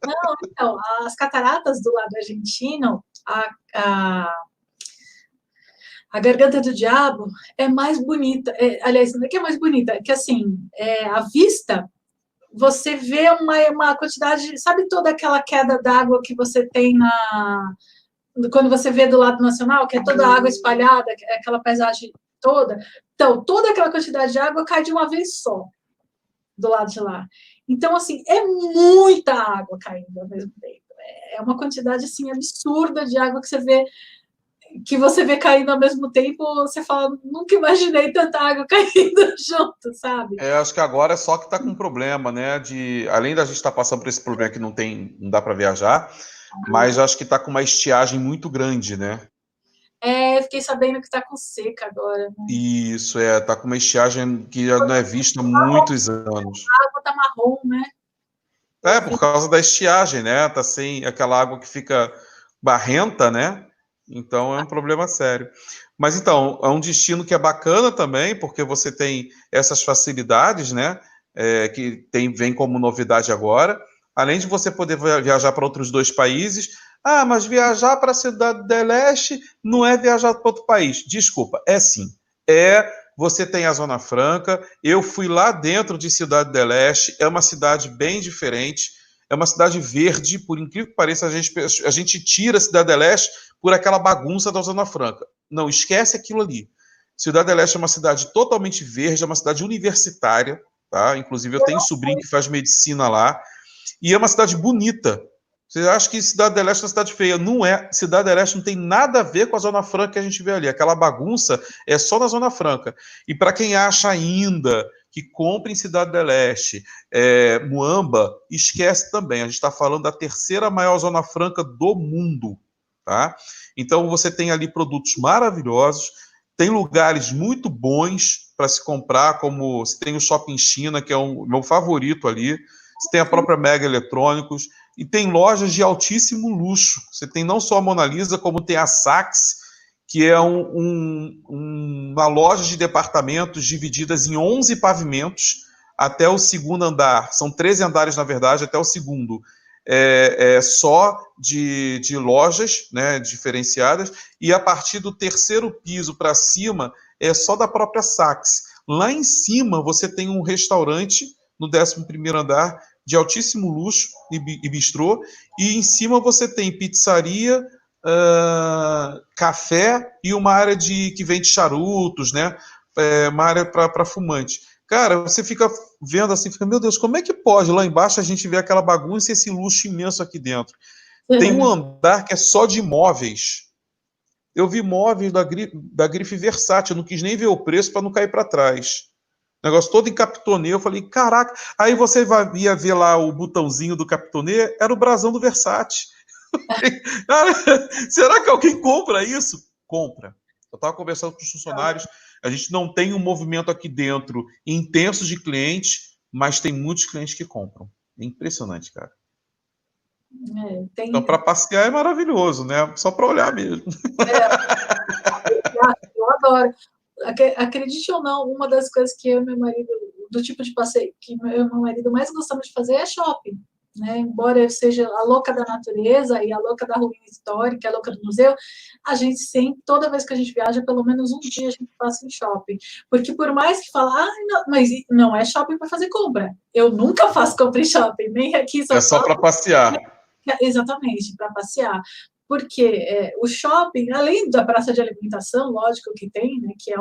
não, então, as cataratas do lado argentino, a, a Garganta do Diabo é mais bonita. Aliás, não é que é mais bonita, é que assim, a vista, você vê uma quantidade, sabe toda aquela queda d'água que você tem quando você vê do lado nacional, que é toda a água espalhada, aquela paisagem toda? Então, toda aquela quantidade de água cai de uma vez só do lado de lá. Então, assim, é muita água caindo ao mesmo tempo. É uma quantidade, assim, absurda de água que você vê caindo ao mesmo tempo, você fala, nunca imaginei tanta água caindo junto, sabe? Acho que agora é só que tá com problema, né? Além da gente estar passando por esse problema que não dá para viajar, mas acho que tá com uma estiagem muito grande, né? Fiquei sabendo que tá com seca agora, né? Isso, tá com uma estiagem que não é vista há muitos anos. A água tá marrom, né? Eu vi. Por causa da estiagem, né? Tá sem aquela água que fica barrenta, né? Então é um problema sério. Mas então, é um destino que é bacana também, porque você tem essas facilidades, né? Vem como novidade agora. Além de você poder viajar para outros dois países. Ah, mas viajar para a Cidade del Este não é viajar para outro país. Desculpa, é sim. Você tem a Zona Franca. Eu fui lá dentro de Cidade del Este. É uma cidade bem diferente. É uma cidade verde, por incrível que pareça, a gente tira a Cidade del Este por aquela bagunça da Zona Franca. Não, esquece aquilo ali. Cidade del Este é uma cidade totalmente verde, é uma cidade universitária, tá? Inclusive eu tenho um sobrinho que faz medicina lá, e é uma cidade bonita. Você acha que Cidade del Este é uma cidade feia? Não é. Cidade del Este não tem nada a ver com a Zona Franca que a gente vê ali. Aquela bagunça é só na Zona Franca. E para quem acha ainda que compra em Cidade del Este, Muamba, esquece também. A gente está falando da terceira maior Zona Franca do mundo. Tá? Então você tem ali produtos maravilhosos, tem lugares muito bons para se comprar, como você tem o Shopping China, que é o meu favorito ali, você tem a própria Mega Eletrônicos, e tem lojas de altíssimo luxo. Você tem não só a Mona Lisa, como tem a Saks, que é uma loja de departamentos divididas em 11 pavimentos até o segundo andar. São 13 andares, na verdade, até o segundo. Só de lojas, né, diferenciadas, e a partir do terceiro piso para cima é só da própria Saks. Lá em cima você tem um restaurante no 11º andar de altíssimo luxo e bistrô, e em cima você tem pizzaria, café e uma área que vende charutos, né, uma área para fumante. Cara, você fica vendo assim, fica, meu Deus, como é que pode? Lá embaixo a gente vê aquela bagunça e esse luxo imenso aqui dentro. Tem um andar que é só de móveis. Eu vi móveis da grife Versace, eu não quis nem ver o preço para não cair para trás. O negócio todo em Capitonê, eu falei, caraca. Aí você ia ver lá o botãozinho do Capitonê, era o brasão do Versace. Cara, será que alguém compra isso? Compra. Eu estava conversando com os funcionários, a gente não tem um movimento aqui dentro intenso de clientes, mas tem muitos clientes que compram. É impressionante, cara. Então, para passear é maravilhoso, né? Só para olhar mesmo. Eu adoro. Acredite ou não, uma das coisas que eu e meu marido, do tipo de passeio que eu e meu marido mais gostamos de fazer é shopping. Né? Embora eu seja a louca da natureza e a louca da ruína histórica, a louca do museu, a gente sempre, toda vez que a gente viaja, pelo menos um dia a gente passa em shopping. Porque por mais que fala, não, mas não é shopping para fazer compra. Eu nunca faço compra em shopping, nem aqui em São Paulo. É só para passear. Exatamente, para passear. Porque o shopping, além da praça de alimentação, lógico que tem, né, que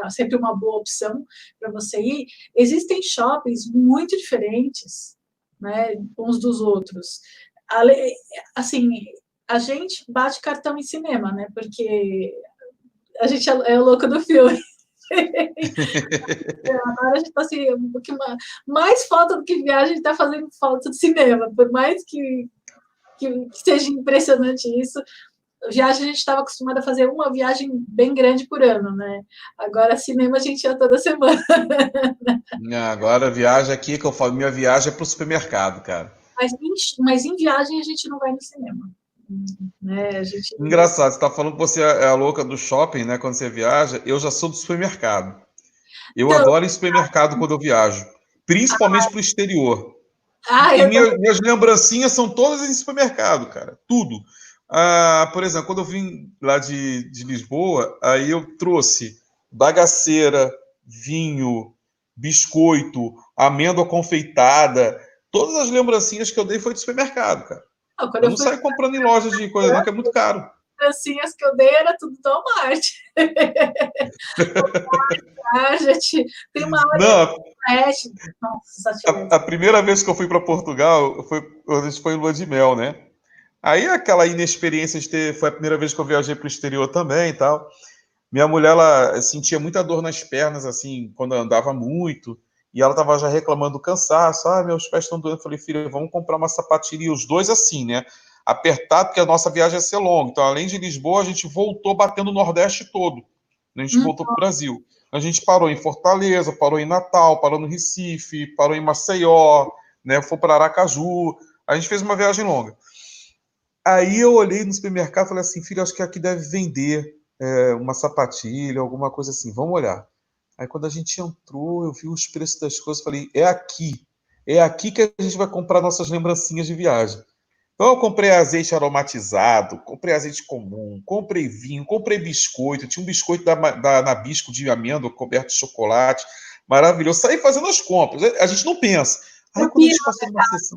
sempre uma boa opção para você ir, existem shoppings muito diferentes, né, uns dos outros. Assim, a gente bate cartão em cinema, né? Porque a gente é o louco do filme. Agora a gente está assim, mais falta do que viagem, está fazendo falta de cinema, por mais que seja impressionante isso. Viagem a gente estava acostumado a fazer uma viagem bem grande por ano, né? Agora cinema a gente ia toda semana. Agora viagem aqui, que eu falo, minha viagem é pro supermercado, cara. Mas em viagem a gente não vai no cinema. Né? A gente... Engraçado, você tá falando que você é a louca do shopping, né? Quando você viaja, eu já sou do supermercado. Eu Então, adoro ir supermercado quando eu viajo, principalmente pro exterior. E eu minhas lembrancinhas são todas em supermercado, cara. Tudo. Por exemplo, quando eu vim lá de Lisboa, aí eu trouxe bagaceira, vinho, biscoito, amêndoa confeitada. Todas as lembrancinhas que eu dei foi de supermercado, cara. quando Eu eu não fui saio comprando em lojas de coisa, não, que é muito caro. as que eu dei era tudo do Walmart. Target, tem uma hora Não, flash. Nossa, a primeira vez que eu fui para Portugal, a gente foi em lua de mel, né? Aí aquela inexperiência de ter, foi a primeira vez que eu viajei para o exterior também e tal. Minha mulher, ela sentia muita dor nas pernas, assim, quando andava muito, e ela estava já reclamando do cansaço. Meus pés estão doendo. Eu falei, filha, vamos comprar uma sapatilha. E os dois assim, né? Apertado, porque a nossa viagem ia ser longa. Então, além de Lisboa, a gente voltou batendo o Nordeste todo. A gente voltou para o Brasil. A gente parou em Fortaleza, parou em Natal, parou no Recife, parou em Maceió, né? Foi para Aracaju. A gente fez uma viagem longa. Aí eu olhei no supermercado e falei assim, filho, acho que aqui deve vender uma sapatilha, alguma coisa assim, vamos olhar. Aí quando a gente entrou, eu vi os preços das coisas, falei, é aqui que a gente vai comprar nossas lembrancinhas de viagem. Então eu comprei azeite aromatizado, comprei azeite comum, comprei vinho, comprei biscoito, tinha um biscoito da Nabisco de amêndoa coberto de chocolate, maravilhoso. Saí fazendo as compras, a gente não pensa. Aí quando a gente passou numa sessão...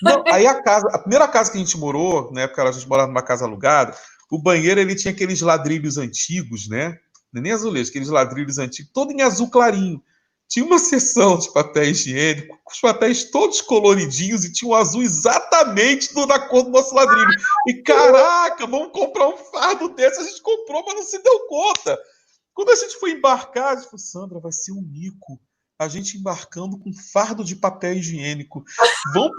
Não, aí a primeira casa que a gente morou, na época a gente morava numa casa alugada, o banheiro ele tinha aqueles ladrilhos antigos, né? Nem azulejo, aqueles ladrilhos antigos, todo em azul clarinho. Tinha uma seção de papel higiênico, com os papéis todos coloridinhos e tinha um azul exatamente da cor do nosso ladrilho. E caraca, vamos comprar um fardo desse. A gente comprou, mas não se deu conta. Quando a gente foi embarcar, a gente falou, Sandra, vai ser um mico. A gente embarcando com fardo de papel higiênico. Vão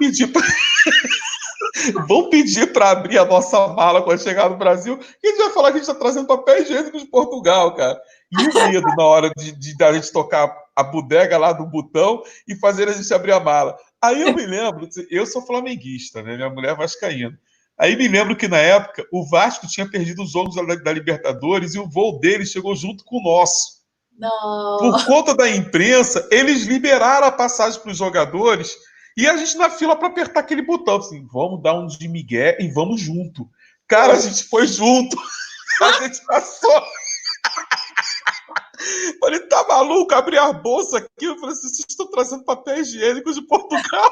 pedir para abrir a nossa mala quando chegar no Brasil, e a gente vai falar que a gente está trazendo papel higiênico de Portugal, cara. E o medo na hora de a gente tocar a bodega lá do botão e fazer a gente abrir a mala. Aí eu me lembro, eu sou flamenguista, né? Minha mulher é vascaína. Aí me lembro que na época o Vasco tinha perdido os jogos da Libertadores e o voo dele chegou junto com o nosso. Não. Por conta da imprensa, eles liberaram a passagem para os jogadores e a gente na fila para apertar aquele botão. Assim, vamos dar um de migué e vamos junto. Cara, a gente foi junto. A gente passou. Falei, tá maluco? Abri a bolsa aqui. Eu falei assim, vocês estão trazendo papel higiênico de Portugal?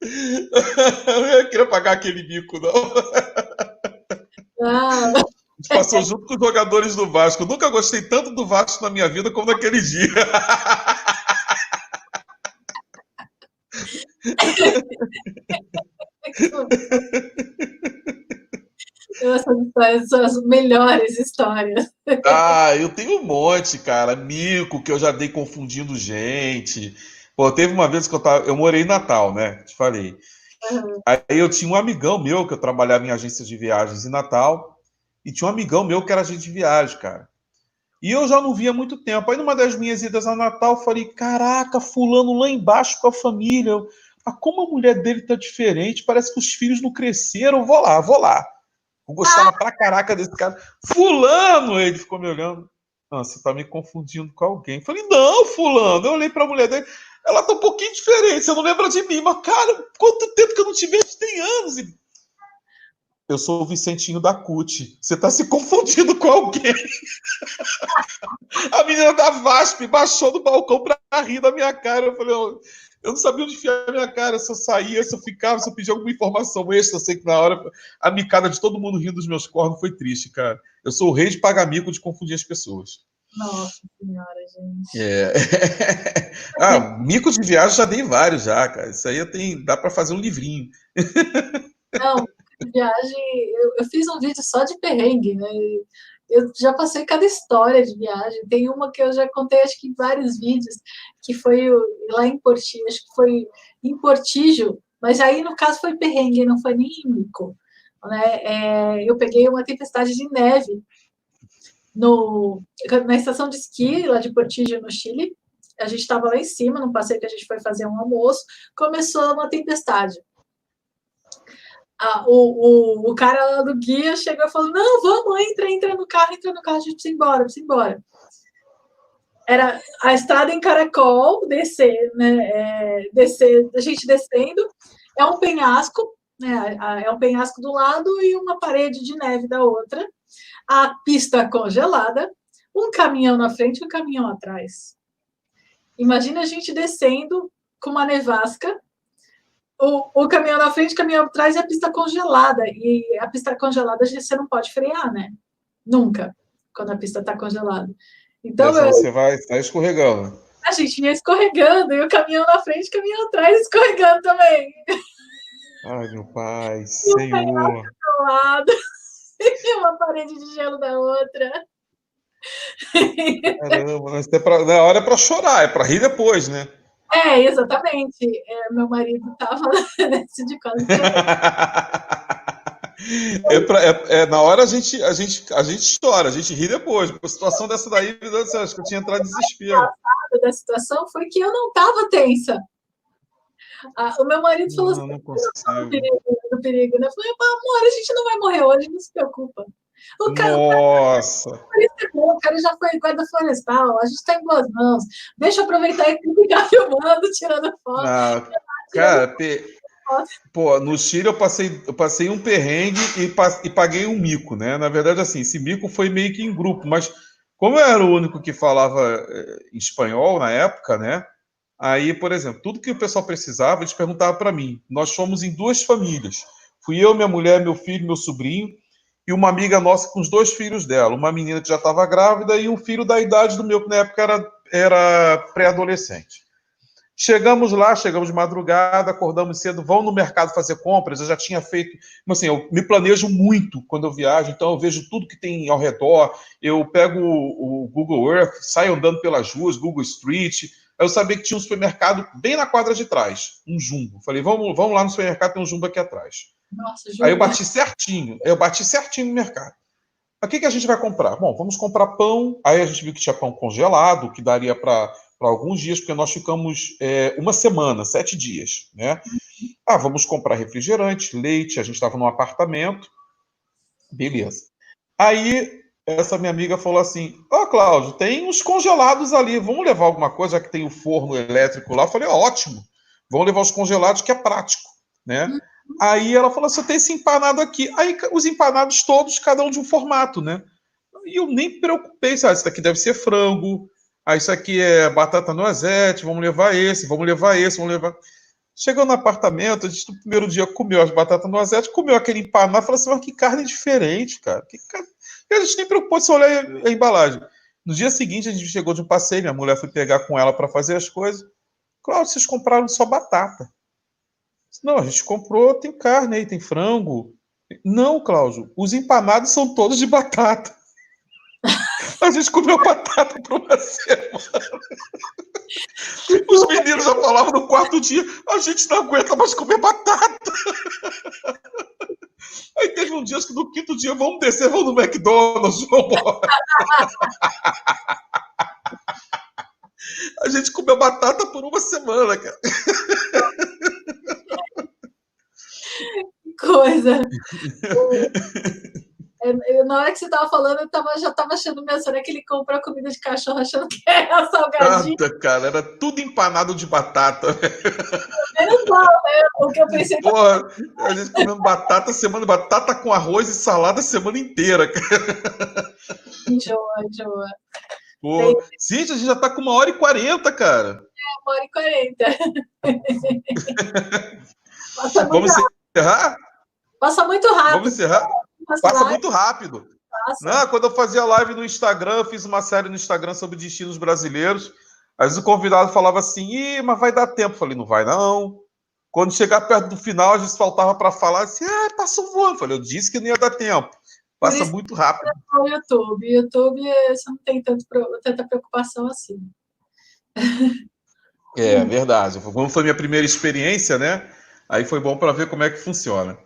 Eu não queria pagar aquele bico, não. Ah. A gente passou junto com os jogadores do Vasco. Eu nunca gostei tanto do Vasco na minha vida como naquele dia. Essas histórias são as melhores histórias. Eu tenho um monte, cara. Mico que eu já dei confundindo gente. Pô, teve uma vez que eu morei em Natal, né? Te falei. Uhum. Aí eu tinha um amigão meu que eu trabalhava em agência de viagens em Natal. E tinha um amigão meu que era agente de viagem, cara. E eu já não via há muito tempo. Aí numa das minhas idas a Natal, eu falei, caraca, fulano lá embaixo com a família. Como a mulher dele tá diferente, parece que os filhos não cresceram. Vou lá, vou lá. Eu gostava pra caraca desse cara. Fulano! Ele ficou me olhando. Não, você tá me confundindo com alguém. Eu falei, não, fulano. Eu olhei pra mulher dele. Ela tá um pouquinho diferente, você não lembra de mim. Mas, cara, quanto tempo que eu não te vejo? Tem anos. Eu sou o Vicentinho da CUT. Você tá se confundindo com alguém. A menina da VASP baixou do balcão pra rir da minha cara. Eu falei, eu não sabia onde enfiar a minha cara, se eu saía, se eu ficava, se eu pedia alguma informação extra. Eu sei que na hora a micada de todo mundo rindo dos meus cornos foi triste, cara. Eu sou o rei de pagar mico de confundir as pessoas. Nossa senhora, gente. É. Mico de viagem já dei vários já, cara. Isso aí dá para fazer um livrinho. Não, viagem, eu fiz um vídeo só de perrengue, né? Eu já passei cada história de viagem. Tem uma que eu já contei, acho que em vários vídeos, que foi lá em Portillo, acho que foi em Portijo, mas aí no caso foi perrengue, não foi nem em Mico, né? Eu peguei uma tempestade de neve na estação de esqui lá de Portillo, no Chile. A gente estava lá em cima, num passeio que a gente foi fazer um almoço, começou uma tempestade. O cara lá do guia chegou e falou: não, vamos, entra no carro, a gente precisa ir embora, precisa ir embora. Era a estrada em caracol, descer, né? Descer, a gente descendo, é um penhasco, né? É um penhasco do lado e uma parede de neve da outra, a pista congelada, um caminhão na frente e um caminhão atrás. Imagina a gente descendo com uma nevasca, o caminhão na frente, o caminhão atrás e a pista congelada. E a pista congelada você não pode frear, né? Nunca, quando a pista está congelada. Então, Senão você vai escorregando. A gente ia escorregando, e o caminhão na frente, o caminhão atrás escorregando também. Ai, meu pai, Senhor. Um lado, e uma parede de gelo da outra. Caramba, mas na hora é para chorar, é para rir depois, né? Exatamente. Meu marido estava nesse de quase Na hora a gente chora, a gente ri depois. Por situação dessa daí, meu Deus do céu, acho que eu tinha entrado em desespero. Da situação foi que eu não estava tensa. O meu marido falou assim: não consigo. Do perigo, né? Eu falei: amor, a gente não vai morrer hoje, não se preocupa. Nossa! O cara já foi guarda florestal, a gente está em boas mãos. Deixa eu aproveitar e ficar filmando, tirando foto. Cara, pô, no Chile eu passei um perrengue e paguei um mico, né? Na verdade, assim, esse mico foi meio que em grupo, mas como eu era o único que falava espanhol na época, né? Aí, por exemplo, tudo que o pessoal precisava, eles perguntavam para mim. Nós fomos em 2 famílias. Fui eu, minha mulher, meu filho, meu sobrinho, e uma amiga nossa com os 2 filhos dela. Uma menina que já estava grávida e um filho da idade do meu, que na época era pré-adolescente. Chegamos lá, chegamos de madrugada, acordamos cedo, vamos no mercado fazer compras. Eu já tinha feito, assim, eu me planejo muito quando eu viajo, então eu vejo tudo que tem ao redor. Eu pego o Google Earth, saio andando pelas ruas, Google Street. Eu sabia que tinha um supermercado bem na quadra de trás, um Jumbo. Falei, vamos lá no supermercado, tem um Jumbo aqui atrás. Nossa, Aí eu bati certinho no mercado. O que a gente vai comprar? Bom, vamos comprar pão. Aí a gente viu que tinha pão congelado, que daria para alguns dias, porque nós ficamos uma semana, 7 dias, né? Vamos comprar refrigerante, leite. A gente estava num apartamento. Beleza. Aí essa minha amiga falou assim: Cláudio, tem uns congelados ali, vamos levar alguma coisa, já que tem o forno elétrico lá. Eu falei: ótimo, vamos levar os congelados, que é prático, né? Aí ela falou assim: tem esse empanado aqui. Aí os empanados todos, cada um de um formato, né? E eu nem me preocupei, sabe? Isso daqui deve ser frango, isso aqui é batata noisette, vamos levar esse, vamos levar esse, vamos levar. Chegou no apartamento, a gente no primeiro dia comeu as batatas noisette, comeu aquele empanado, falou assim: mas que carne diferente, cara. E a gente nem preocupou se olhar a embalagem. No dia seguinte, a gente chegou de um passeio, minha mulher foi pegar com ela para fazer as coisas. Cláudio, vocês compraram só batata. Não, a gente comprou, tem carne aí, tem frango. Não, Cláudio, os empanados são todos de batata. A gente comeu batata por uma semana. Os meninos já falavam no quarto dia: a gente não aguenta mais comer batata. Aí teve um dia que no quinto dia, vamos descer, vamos no McDonald's, vamos embora. A gente comeu batata por uma semana, cara. Coisa. Na hora que você estava falando, eu já estava achando mesmo, será que ele comprou comida de cachorro achando que era salgadinho? Nada, cara, era tudo empanado de batata. Menos mal, né? O que eu pensei. Porra, a gente comendo batata com arroz e salada a semana inteira, cara. Enjoa. Pô, sim, a gente já tá com 1h40, cara. 1h40. Vamos encerrar? Passa muito rápido. Vamos encerrar? Passa muito rápido. Faça. Não, quando eu fazia live no Instagram, eu fiz uma série no Instagram sobre destinos brasileiros. Às vezes o convidado falava assim, ih, mas vai dar tempo. Eu falei, não vai não. Quando chegar perto do final, às vezes faltava para falar assim, ah, passou voando. Eu falei, eu disse que não ia dar tempo. Por Passa isso muito rápido. que o YouTube. YouTube, você não tem tanta preocupação assim. É verdade. Como foi minha primeira experiência, né? Aí foi bom para ver como é que funciona.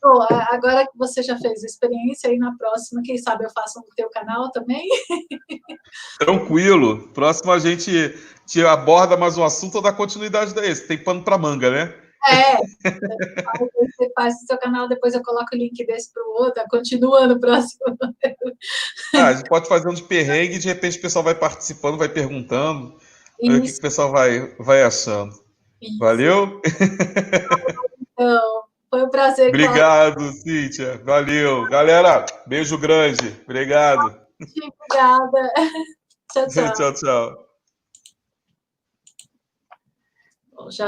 Bom, agora que você já fez a experiência, aí na próxima, quem sabe eu faço no teu canal também? Tranquilo. Próximo a gente te aborda mais um assunto ou dá continuidade desse. Tem pano para manga, né? É, você faz o seu canal, depois eu coloco o link desse para o outro, continua no próximo. Ah, a gente pode fazer um de perrengue e de repente o pessoal vai participando, vai perguntando, ver o que Isso, o pessoal vai achando. isso. Valeu? Então, foi um prazer falar Obrigado, Cíntia. Valeu. Galera, beijo grande. Obrigado. contigo. Obrigada. Tchau, tchau. Tchau, tchau. Bom, já